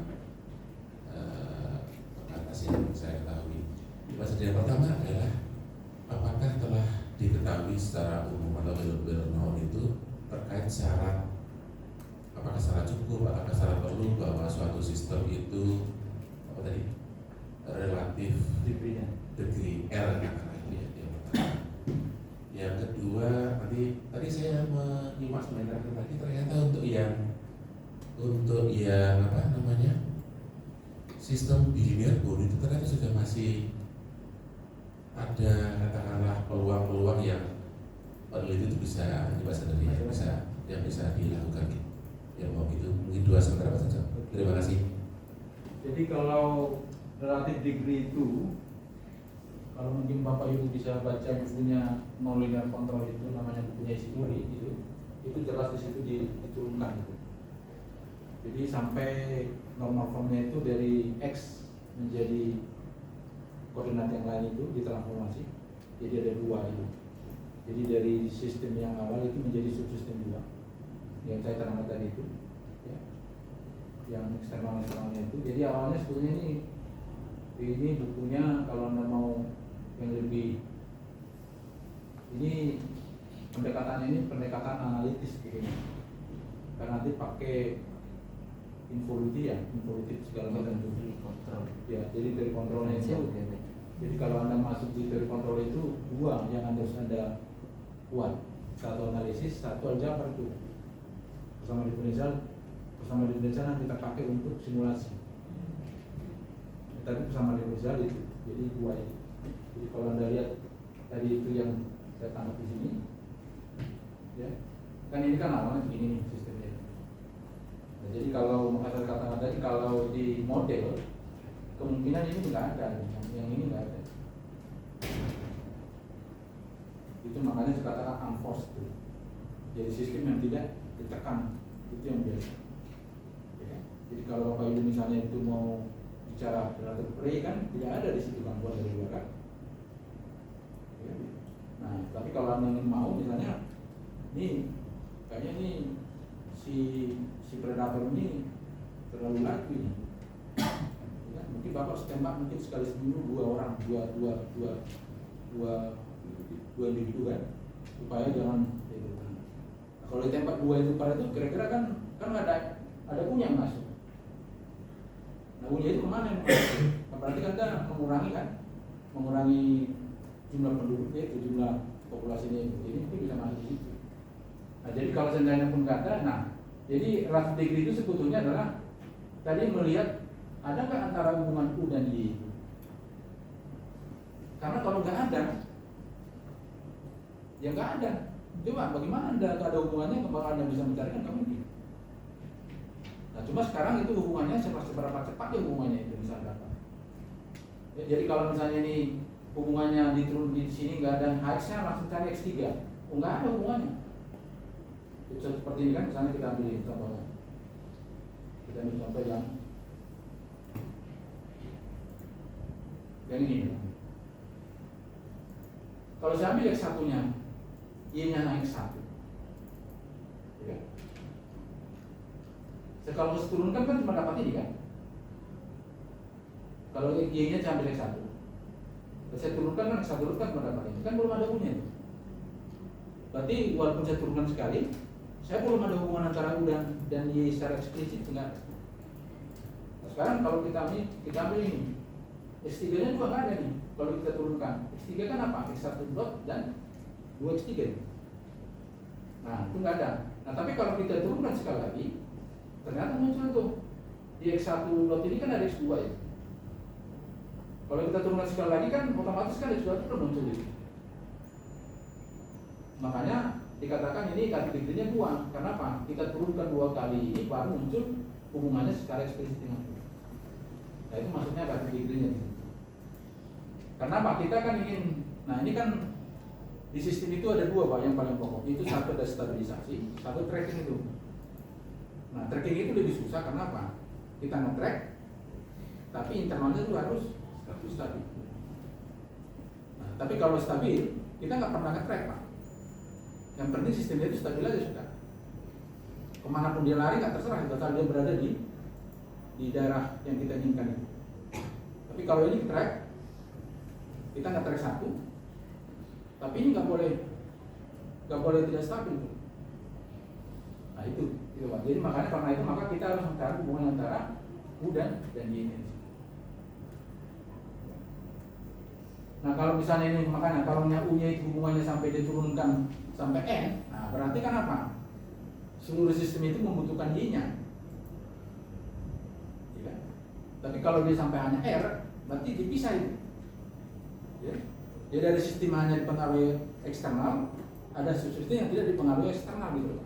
atas yang saya ketahui. Yang pertama adalah apakah telah diketahui secara umum atau well-known itu terkait syarat, apakah syarat cukup, apakah syarat perlu bahwa suatu sistem itu apa tadi relatif degree R ya. Yang kedua tadi saya menyimak sebentar tadi ternyata untuk yang apa namanya sistem bilinear bone itu ternyata sudah masih ada katakanlah peluang-peluang yang peneliti itu bisa bisa dilakukan ya mau itu mungkin 2 sementara saja. Terima kasih. Jadi kalau relatif degree itu, kalau mungkin Bapak Ibu bisa baca bukunya Nonlinear Control itu, namanya bukunya Ishimori itu jelas di situ diturunkan itu. Jadi sampai normal formnya itu dari X menjadi koordinat yang lain itu ditransformasi. Jadi ada 2 itu. Jadi dari sistem yang awal itu menjadi subsistem 2 yang saya terangkan tadi itu ya. Yang eksternalnya itu. Jadi awalnya sebetulnya ini bukunya kalau Anda mau yang lebih, ini pendekatannya ini pendekatan analitis gitu. Karena nanti pakai involutif segala macam itu. kontrol. Ya, jadi teori kontrolnya itu. Jadi kalau Anda masuk di teori kontrol itu dua yang harus Anda kuat. Satu analisis, satu aljabar itu. Bersama differential kita pakai untuk simulasi. Tapi bersama differential itu. Jadi dua itu. Jadi kalau Anda lihat tadi itu yang saya tangkap di sini, ya, kan ini kan awalnya begini nih sistemnya. Nah, jadi kalau saya katakan tadi kalau di model kemungkinan ini nggak ada, yang ini nggak ada. Itu makanya saya katakan unforced itu. Jadi sistem yang tidak ditekan itu yang biasa. Ya. Jadi kalau Bapak Ibu misalnya itu mau bicara relatif prey kan tidak ada di situ gangguan dari luar kan. Ya. Nah, tapi kalau Anda ingin mau misalnya, nih kayaknya nih si predator ini terlalu laku ini. Ya, mungkin Bapak tembak mungkin sekali seminggu dua individu kan, supaya jangan itu. Nah, kalau ditembak dua itu pada itu kira-kira kan ada punya yang masuk. Nah punya itu kemana yang masuk? Nah, berarti kan Anda mengurangi jumlah penduduknya itu, jumlah populasinya itu. Jadi mungkin bisa masuk di situ. Nah jadi kalau seandainya pun nggak ada, nah jadi relative degree itu sebetulnya adalah tadi melihat ada nggak antara hubungan U dan Y. Karena kalau nggak ada, ya nggak ada. Coba bagaimana Anda ada hubungannya, kemana Anda bisa mencarikan, nggak mungkin. Nah cuma sekarang itu hubungannya seberapa cepat ya hubungannya itu bisa dapat. Ya, jadi kalau misalnya ini hubungannya diturun di sini nggak ada H-nya, langsung cari X3. Oh, nggak ada hubungannya. Seperti ini kan, misalnya kita ambil contohnya. Kita ambil contoh yang ini. Kalau saya ambil X1-nya, Y-nya naik 1. Ya. Kalau saya turunkan kan cuma dapat ini kan. Kalau Y-nya saya ambil X1, saya turunkan kan X1 kan cuma dapat ini. Kan belum ada U-nya. Berarti walaupun saya turunkan sekali, saya belum ada hubungan antara U dan Y secara eksplisit, enggak. Nah, sekarang kalau kita ambil ini, X3-nya juga nggak ada nih. Kalau kita turunkan, X3 kan apa? X1 dot dan 2X3. Nah, itu nggak ada. Nah, tapi kalau kita turunkan sekali lagi, ternyata muncul tuh. Di X1 dot ini kan ada X2 ya. Kalau kita turunkan sekali lagi kan otomatis kan X2 itu muncul itu. Makanya dikatakan ini kategorinya 2. Karena apa? Kita turunkan 2 kali ini baru muncul hubungannya secara eksplisit dengan itu. Nah, itu maksudnya kategorinya. Karena apa? Kita kan ingin, nah ini kan di sistem itu ada 2 Pak yang paling pokok. Itu satu ada stabilisasi, satu tracking itu. Nah, tracking itu lebih susah karena apa? Kita nge-track, tapi internalnya itu harus stabil. Nah, tapi kalau stabil, kita nggak pernah nge-track Pak. Yang penting sistemnya itu stabil aja sudah. Kemanapun dia lari nggak terserah, asal dia berada di daerah yang kita inginkan itu. Tapi kalau ini track, kita nggak track satu, tapi ini nggak boleh tidak stabil. Nah itu Pak. Jadi makanya karena itu maka kita harus mencari hubungan antara U dan Y ini. Nah kalau misalnya ini makanya kalau U-nya itu hubungannya sampai diturunkan sampai N, nah berarti kan apa? Seluruh sistem itu membutuhkan Y-nya. Ya. Tapi kalau dia sampai hanya R, berarti dipisah itu. Ya. Jadi ada sistem hanya dipengaruhi eksternal, ada sistem yang tidak dipengaruhi eksternal gitu.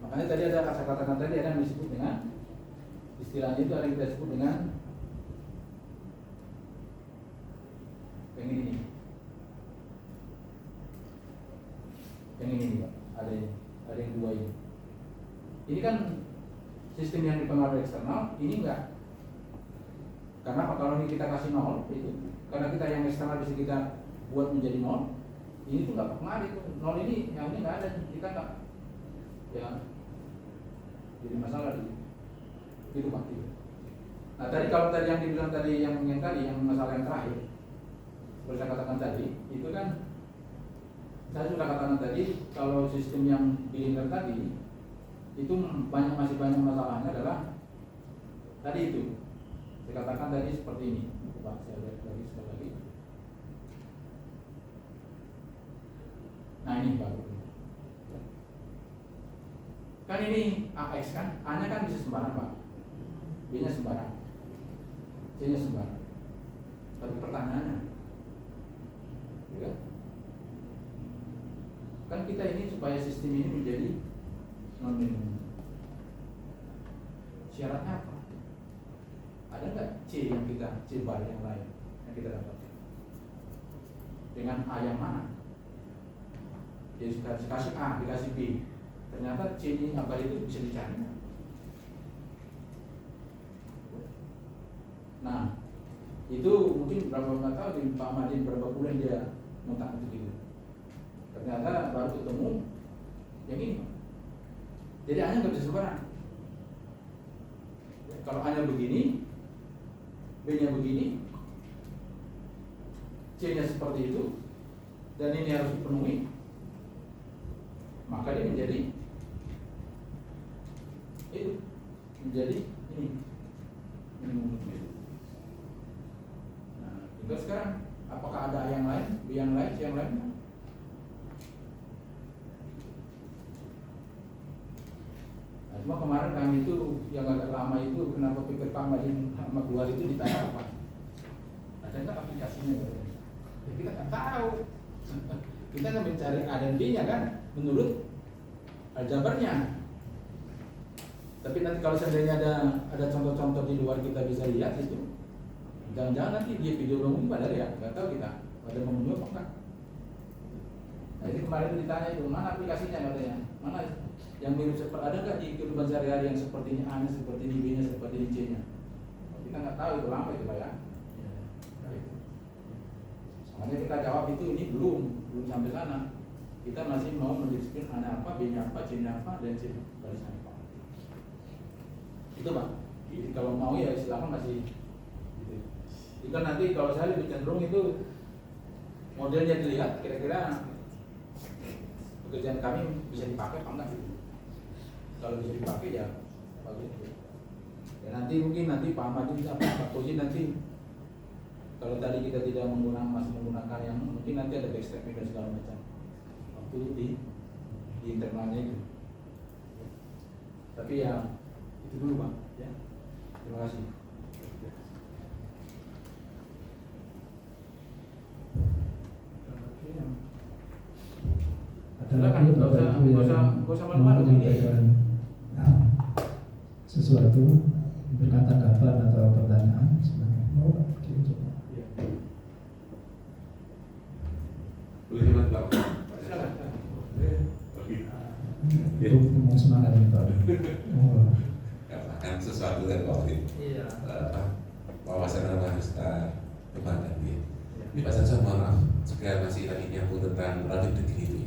Makanya tadi ada kata-kata tadi ada yang disebut dengan istilahnya itu ada yang kita sebut dengan yang ini. Yang ini Pak, ada yang 2 ini. Ini kan sistem yang dipengaruhi eksternal, ini enggak. Karena apa? Kalau ini kita kasih 0 itu, karena kita yang eksternal bisa kita buat menjadi 0, ini tuh nggak berpengaruh itu. 0 ini yang ini nggak ada, kita nggak ya jadi masalah itu Pak. Nah tadi kalau tadi yang dibilang tadi yang masalah yang terakhir, seperti saya katakan tadi, itu kan saya sudah katakan tadi kalau sistem yang bilinear tadi itu masih banyak masalahnya adalah tadi itu saya katakan tadi seperti ini. Coba saya lihat lagi sekali lagi. Nah ini baru. Kan ini AX kan, A-nya kan bisa sembarang Pak, B-nya sembarang, C-nya sembarang. Tapi pertanyaannya, ya, kan kita ini supaya sistem ini menjadi non-minimum. Syaratnya apa? Ada nggak C yang kita, C bar yang lain yang kita dapatkan? Dengan A yang mana? Jadi dikasih A, dikasih B, ternyata C ini apa itu bisa dicari. Nah, itu mungkin berapa tahun di Pak Madin berapa bulan dia mutak itu. Ternyata baru ketemu yang ini. Jadi A-nya nggak bisa sembarang. Kalau A-nya begini, B-nya begini, C-nya seperti itu, dan ini harus dipenuhi, maka dia menjadi itu, menjadi ini minimum itu. Nah, tinggal sekarang apakah ada yang lain, B yang lain, C yang lain? Nah, cuma kemarin kami itu yang agak lama itu kenapa pikir Pak Madin sama keluar itu ditanya apa? Ada nggak aplikasinya? Ya, kita nggak tahu. Kita kan mencari A dan B-nya kan menurut aljabarnya. Tapi nanti kalau seandainya ada contoh-contoh di luar kita bisa lihat itu, jangan-jangan nanti dia video dongeng pada ya, nggak tahu kita ada memenuhi apa enggak. Nah ini kemarin ditanya itu mana aplikasinya katanya, mana yang mirip seperti ada nggak di kehidupan sehari-hari yang seperti ini A-nya, seperti ini B-nya, seperti ini C-nya. Kita nggak tahu itu lama itu Pak ya. Makanya kita jawab itu ini belum sampai sana. Kita masih mau mendiskusikan A-nya apa, B-nya apa, C-nya apa, dan C barisan apa. Itu Pak. Jadi kalau mau ya silakan masih. Gitu. Jika nanti kalau saya lebih cenderung itu modelnya dilihat kira-kira pekerjaan kami bisa dipakai apa enggak gitu. Kalau bisa dipakai ya bagus. Ya nanti mungkin nanti Pak Ahmad bisa Pak Koji nanti kalau tadi kita tidak masih menggunakan yang mungkin nanti ada backstep dan segala macam waktu di internalnya itu. Tapi ya itu dulu Pak. Ya. Terima kasih. Ada lagi Bapak Ibu yang mau menyampaikan sesuatu, memberikan tanggapan atau pertanyaan, silakan. Mau dicoba. Boleh hemat Pak. Itu ngomong semangat nih Pak. Oh. Katakan sesuatu dari COVID. Iya. Wawasan yang harus kita kembangkan ya. Ini Pak Sansa, mohon maaf jika masih lagi nyambung tentang relatif degree ini.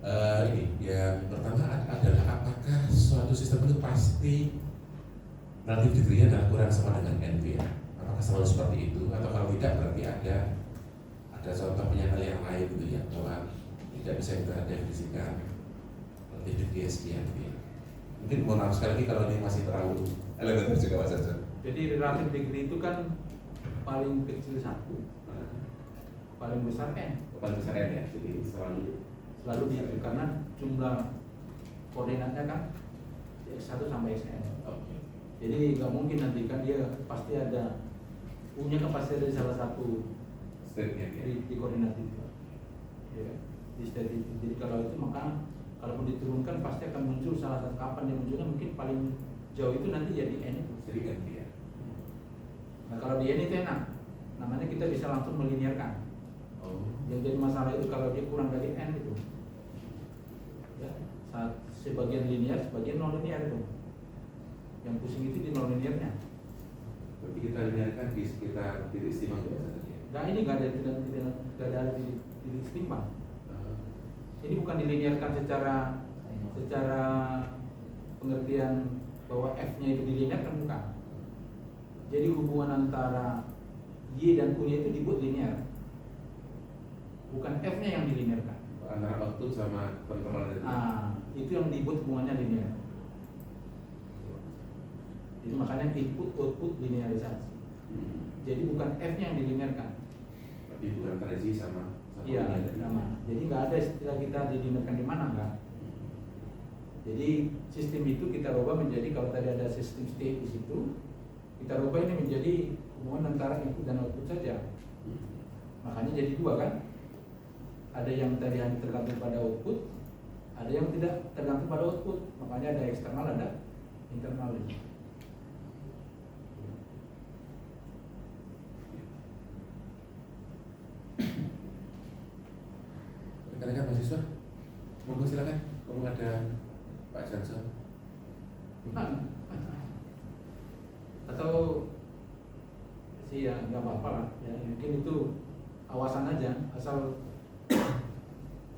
Ini yang pertama adalah apakah suatu sistem itu pasti relatif degree-nya adalah kurang sama dengan NV ya? Apakah selalu seperti itu atau kalau tidak berarti ada contoh penyangkal yang lain gitu ya bahwa tidak bisa kita definisikan relatif degree sekian gitu ya. Mungkin mohon maaf sekali lagi kalau ini masih terlalu elementar juga Pak Sansa. Jadi relatif degree itu kan paling kecil 1, paling besar N. Paling besar N ya, jadi Selalu dia karena jumlah koordinatnya kan X1 sampai Xn. Oke. Jadi nggak mungkin nanti kan dia pasti ada punya pasti ada salah satu State-nya ya. di koordinat itu. Ya, di state itu. Jadi kalau itu maka kalaupun diturunkan pasti akan muncul salah satu kapan dia munculnya mungkin paling jauh itu nanti jadi N itu. Jadi N ya. Nah kalau di N itu enak, namanya kita bisa langsung melinearkan. Oh. Yang jadi masalah itu kalau dia kurang dari N itu ya, sebagian linear, sebagian non linear itu. Yang pusing itu di non linearnya. Berarti kita lihatkan di sekitar titik istimewa itu saja. Nah ini nggak ada titik istimewa. Ini bukan dilinearkan secara pengertian bahwa F-nya itu dilinearkan, bukan. Jadi hubungan antara Y dan Q-nya itu dibuat linear. Bukan F-nya yang dilinearkan. Antara output sama kontrol dari. itu yang disebut hubungannya linear. Jadi makanya input output linearisasi. Jadi bukan F-nya yang dilinearkan. Tapi bukan terisi sama Iya, ini tadi. sama. Jadi nggak ada istilah kita dilinearkan di mana, enggak. Jadi sistem itu kita rubah menjadi, kalau tadi ada sistem state di situ, kita rubah ini menjadi hubungan antara input dan output saja. Makanya jadi dua kan? Ada yang tadi hanya tergantung pada output, ada yang tidak tergantung pada output. Makanya ada eksternal, ada internal. Rekan-rekan mahasiswa, monggo silakan. Kamu ada Pak Janson. Atau sih ya nggak apa-apa lah. Ya, mungkin itu awasan aja, asal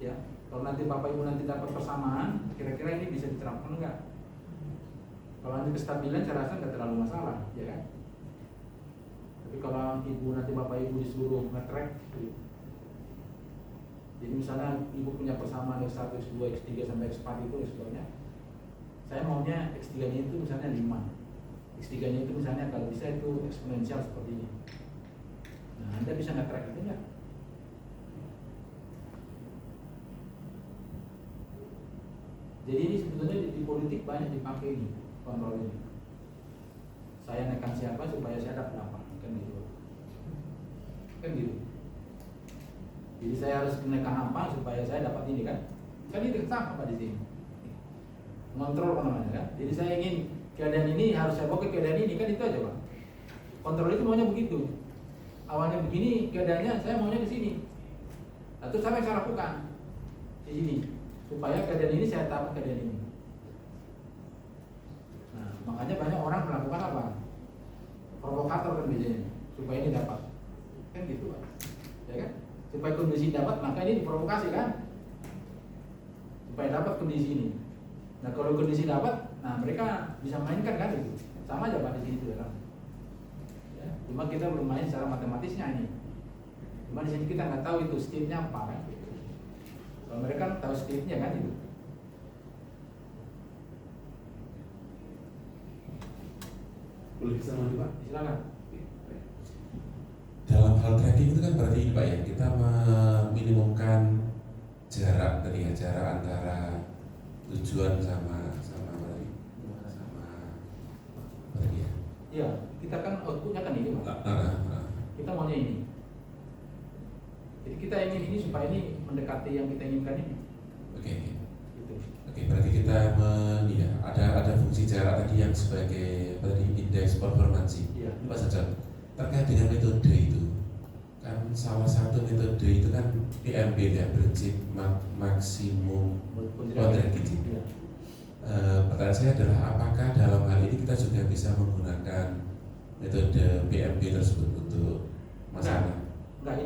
ya kalau nanti Bapak Ibu nanti dapat persamaan, kira-kira ini bisa diterapkan enggak? Kalau nanti kestabilan saya rasa nggak terlalu masalah, ya kan? Tapi kalau Ibu nanti Bapak Ibu disuruh nge-track, jadi misalnya Ibu punya persamaan X1, X2, X3 sampai X4 itu sebetulnya, saya maunya X3-nya itu misalnya 5, X3-nya itu misalnya kalau bisa itu eksponensial seperti ini. Nah, Anda bisa nge-track itu enggak? Jadi ini sebetulnya di politik banyak dipakai ini, kontrol ini. Saya nekan siapa supaya saya dapat apa, kan gitu. Kan gitu. Jadi saya harus menekan apa supaya saya dapat ini kan? Kan ini tetap apa di sini? Kontrol apa namanya kan? Jadi saya ingin keadaan ini harus saya bawa ke keadaan ini, kan itu aja Pak. Kontrol itu maunya begitu. Awalnya begini keadaannya, saya maunya di sini. Nah, terus apa yang saya lakukan di sini supaya keadaan ini saya dapat keadaan ini. Nah, makanya banyak orang melakukan apa? Provokator kan biasanya supaya ini dapat. Kan gitu Pak. Ya kan? Supaya kondisi dapat, maka ini diprovokasi kan? Supaya dapat kondisi ini. Nah, kalau kondisi dapat, nah mereka bisa mainkan kan itu. Sama aja Pak di sini juga kan. Ya, cuma kita belum main secara matematisnya ini. Cuma di sini kita nggak tahu itu state-nya apa kan. Kalau mereka tahu state-nya kan itu. Boleh bisa maju Pak? Silakan. Dalam hal tracking itu kan berarti ini Pak ya, kita meminimumkan jarak tadi ya, jarak antara tujuan sama apa tadi ya? Iya, kita kan outputnya kan ini Pak. Kita maunya ini. Jadi kita ingin ini supaya ini mendekati yang kita inginkan ini. Oke. Gitu. Oke, berarti kita ya, ada fungsi jarak tadi yang sebagai tadi indeks performansi. Iya. Pak Sajat, terkait dengan metode itu, kan salah satu metode itu kan PMB ya, prinsip maksimum potret gizi. Iya. Pertanyaan saya adalah apakah dalam hal ini kita juga bisa menggunakan metode PMB tersebut untuk masalah? Enggak,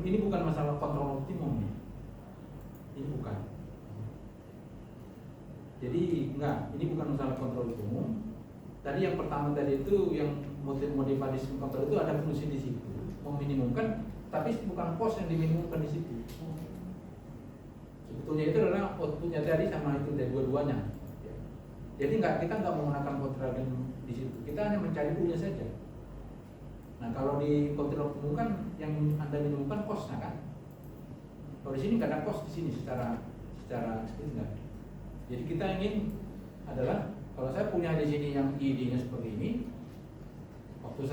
ini bukan masalah kontrol optimum nih. Ini bukan. Jadi enggak, ini bukan masalah kontrol optimum. Tadi yang pertama tadi itu yang motivasi kontrol itu ada fungsi di situ, meminimumkan, tapi bukan pos yang diminimumkan di situ. Sebetulnya itu adalah outputnya tadi sama itu dari dua-duanya. Jadi kita nggak menggunakan kontrol di situ, kita hanya mencari punya saja. Nah kalau di kontrol optimum kan yang Anda minimumkan kosnya kan. Kalau di sini nggak ada kos di sini secara seperti enggak. Jadi kita ingin adalah kalau saya punya di sini yang ID-nya seperti ini, waktu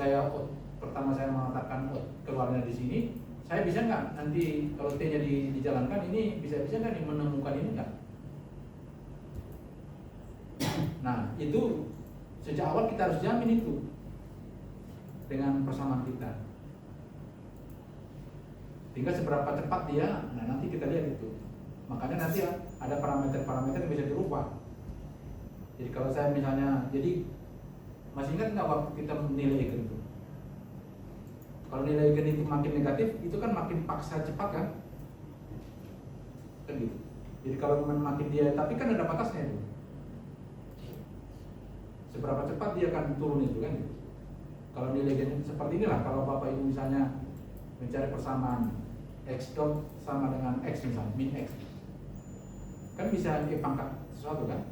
pertama saya mengatakan keluarnya di sini, saya bisa nggak nanti kalau T-nya dijalankan ini bisa nggak menemukan ini nggak? Nah itu sejak awal kita harus jamin itu dengan persamaan kita. Tinggal seberapa cepat dia, nah nanti kita lihat itu. Makanya nanti ada parameter-parameter yang bisa dirubah. Jadi kalau saya misalnya, jadi masih ingat nggak waktu kita menilai Eigen itu? Kalau nilai Eigen itu makin negatif, itu kan makin paksa cepat kan? Kan gitu. Jadi kalau makin dia, tapi kan ada batasnya itu. Seberapa cepat dia akan turun itu kan? Gitu. Kalau nilai Eigen seperti inilah, kalau Bapak Ibu misalnya mencari persamaan x dot sama dengan x misalnya, min x, kan bisa pangkat sesuatu kan.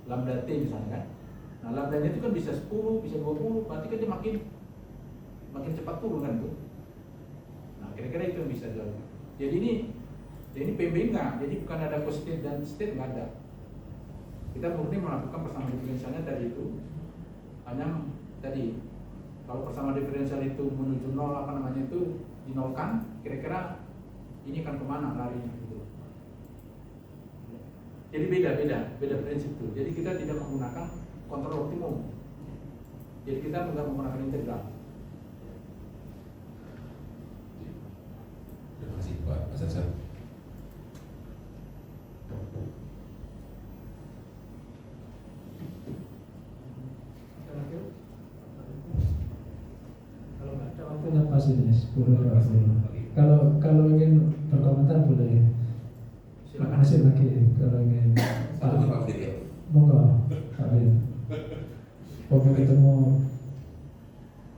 Lambda T misalnya kan. Nah lambda itu kan bisa 10, bisa 20, berarti kan dia makin cepat turun kan tuh. Nah kira-kira itu yang bisa dilakukan. Jadi ini PB enggak, jadi bukan ada co-state dan state enggak ada. Kita murni melakukan persamaan diferensialnya tadi itu. Hanya tadi kalau persamaan diferensial itu menuju nol itu dinolkan, kira-kira ini akan kemana larinya gitu. Jadi beda prinsip itu. Jadi kita tidak menggunakan kontrol optimum. Jadi kita tidak menggunakan integral. Terima kasih Pak Mas Hasan. Kalau nggak ada waktunya pas ini 10-20. Kalau ingin berkomentar boleh. Silakan. Masih lagi kalau ingin. Pak Firly. Monggo, Pak Bin. Pokoknya ketemu.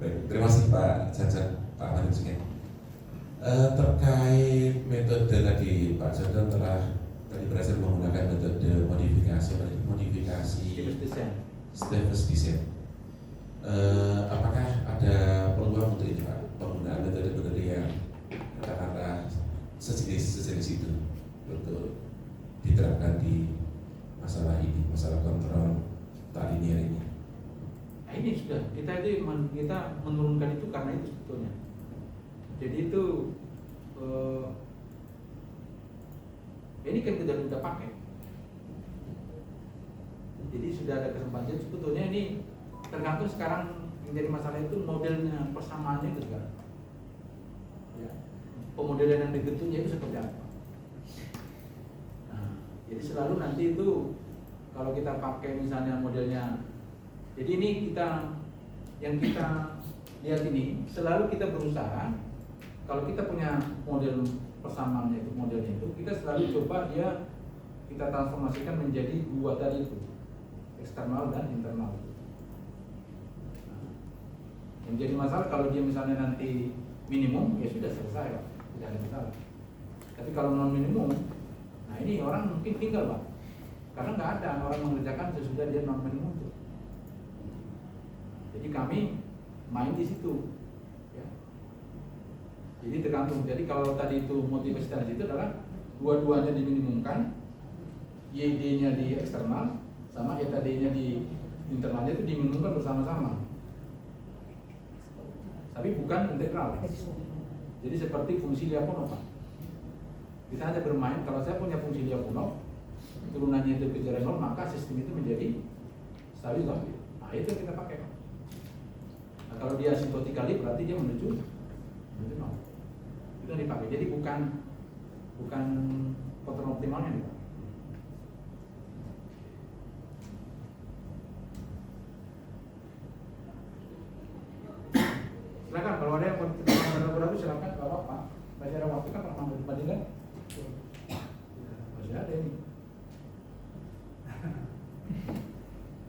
Baik, terima kasih Pak Janjan, Pak Manik Singen. Terkait metode tadi Pak Janjan telah tadi berhasil menggunakan metode modifikasi Stevens design. Apakah ada peluang untuk ini Pak, penggunaan metode-metode yang katakanlah sejenis itu untuk diterapkan di masalah ini, masalah kontrol tak linear ini? Nah ini sudah kita menurunkan itu karena itu sebetulnya. Jadi itu ini kan kita pakai. Jadi sudah ada kesempatan. Sebetulnya ini tergantung sekarang yang jadi masalah itu modelnya, persamaannya itu kan. Ya. Pemodelan yang dibentuknya itu seperti apa? Nah, jadi selalu nanti itu kalau kita pakai misalnya modelnya, jadi ini yang kita lihat ini selalu kita berusaha kalau kita punya model persamaannya itu modelnya itu kita selalu coba dia kita transformasikan menjadi dua tadi itu, eksternal dan internal. Nah, yang jadi masalah kalau dia misalnya nanti minimum ya sudah selesai Pak, tidak ada masalah. Tapi kalau non minimum, nah ini orang mungkin tinggal Pak, karena nggak ada orang mengerjakan sesudah dia non minimum itu. Jadi kami main di situ. Ya. Jadi tergantung. Jadi kalau tadi itu motivasi tadi itu adalah dua-duanya diminimumkan, YD-nya di eksternal sama ETD-nya di internalnya itu diminimumkan bersama-sama. Tapi bukan integral. Jadi seperti fungsi Lyapunov Pak. Kita hanya bermain, kalau saya punya fungsi Lyapunov, turunannya itu ke jarak nol, maka sistem itu menjadi stabil. Nah itu yang kita pakai. Nah, kalau dia asymptotically berarti dia menuju nol. Itu yang dipakai. Jadi bukan kontrol optimalnya nih Pak. Silakan kalau ada yang ragu-ragu silakan, nggak apa-apa. Masih ada waktu kan pernah dibandingkan? Masih ada ini.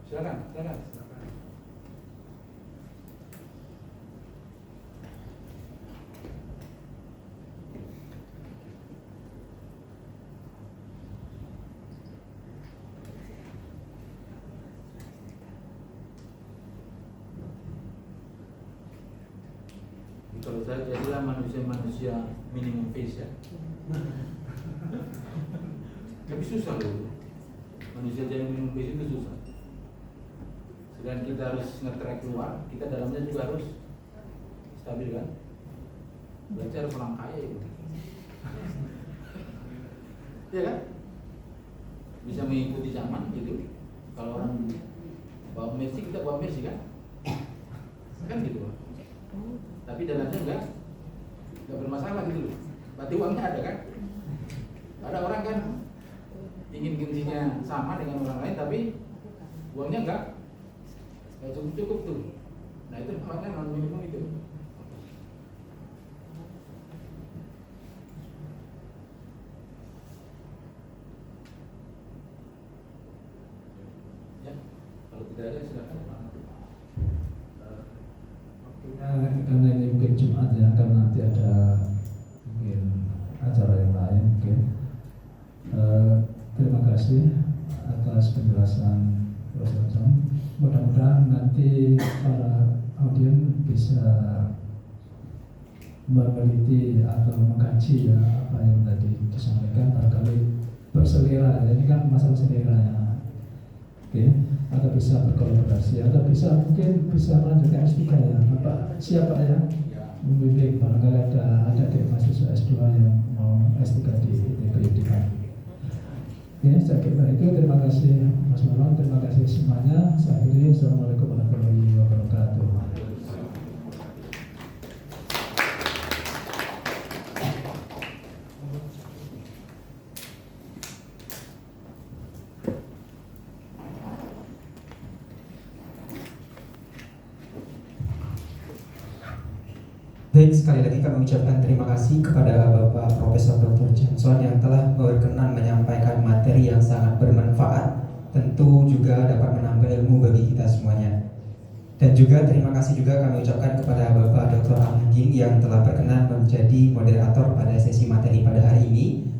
Silakan. Kalau saya jadilah manusia minimum phase ya. Tapi susah loh. Manusia jadi minimum phase itu susah. Sedangkan kita harus nge-track keluar, kita dalamnya juga harus stabil kan. Berarti harus orang kaya itu. Iya kan? Bisa mengikuti zaman gitu. Kalau orang bawa Messi, kita bawa Messi kan? Kan gitu Pak. Tapi dalamnya enggak bermasalah gitu loh. Berarti uangnya ada kan? Ada orang kan ingin gengsinya sama dengan orang lain tapi uangnya enggak cukup tuh. Nah itu namanya non minimum itu. Ya, kalau tidak ada silakan. Karena ini mungkin Jumat ya, karena nanti ada mungkin acara yang lain mungkin. Terima kasih penjelasan Profesor John. Mudah-mudahan nanti para audien bisa meneliti atau mengkaji ya apa yang tadi disampaikan, barangkali berselera. Ini kan masalah selera ya. Oke, atau bisa berkolaborasi, atau mungkin bisa melanjutkan S3 ya. Bapak siapa ya? Membimbing, barangkali ada adik mahasiswa S2 yang mau S3 di ITB di Bali. Oke, saya kira itu. Terima kasih Mas Marwan, terima kasih semuanya. Saya akhiri. Assalamualaikum warahmatullahi wabarakatuh. Baik, sekali lagi kami ucapkan terima kasih kepada Bapak Profesor Dr. Johnson yang telah berkenan menyampaikan materi yang sangat bermanfaat, tentu juga dapat menambah ilmu bagi kita semuanya. Dan juga terima kasih juga kami ucapkan kepada Bapak Dr. Ahmad yang telah berkenan menjadi moderator pada sesi materi pada hari ini.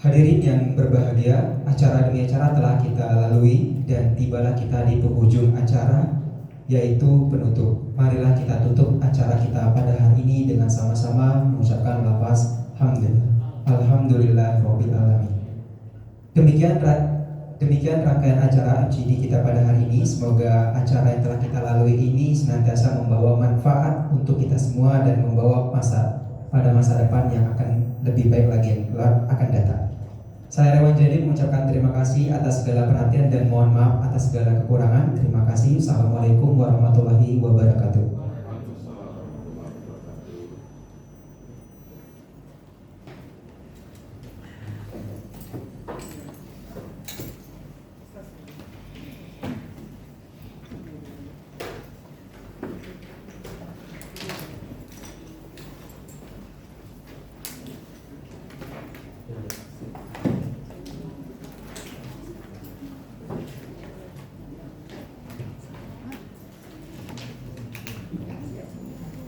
Hadirin yang berbahagia, acara demi acara telah kita lalui dan tibalah kita di penghujung acara, yaitu penutup. Marilah kita tutup acara kita pada hari ini dengan sama-sama mengucapkan lafaz hamdulillah. Alhamdulillahirabbil alamin. Demikian rangkaian acara MCD kita pada hari ini. Semoga acara yang telah kita lalui ini senantiasa membawa manfaat untuk kita semua dan membawa pada masa depan yang akan lebih baik lagi yang akan datang. Saya Rewan Jadi mengucapkan terima kasih atas segala perhatian dan mohon maaf atas segala kekurangan. Terima kasih. Assalamualaikum warahmatullahi wabarakatuh.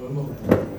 Belum.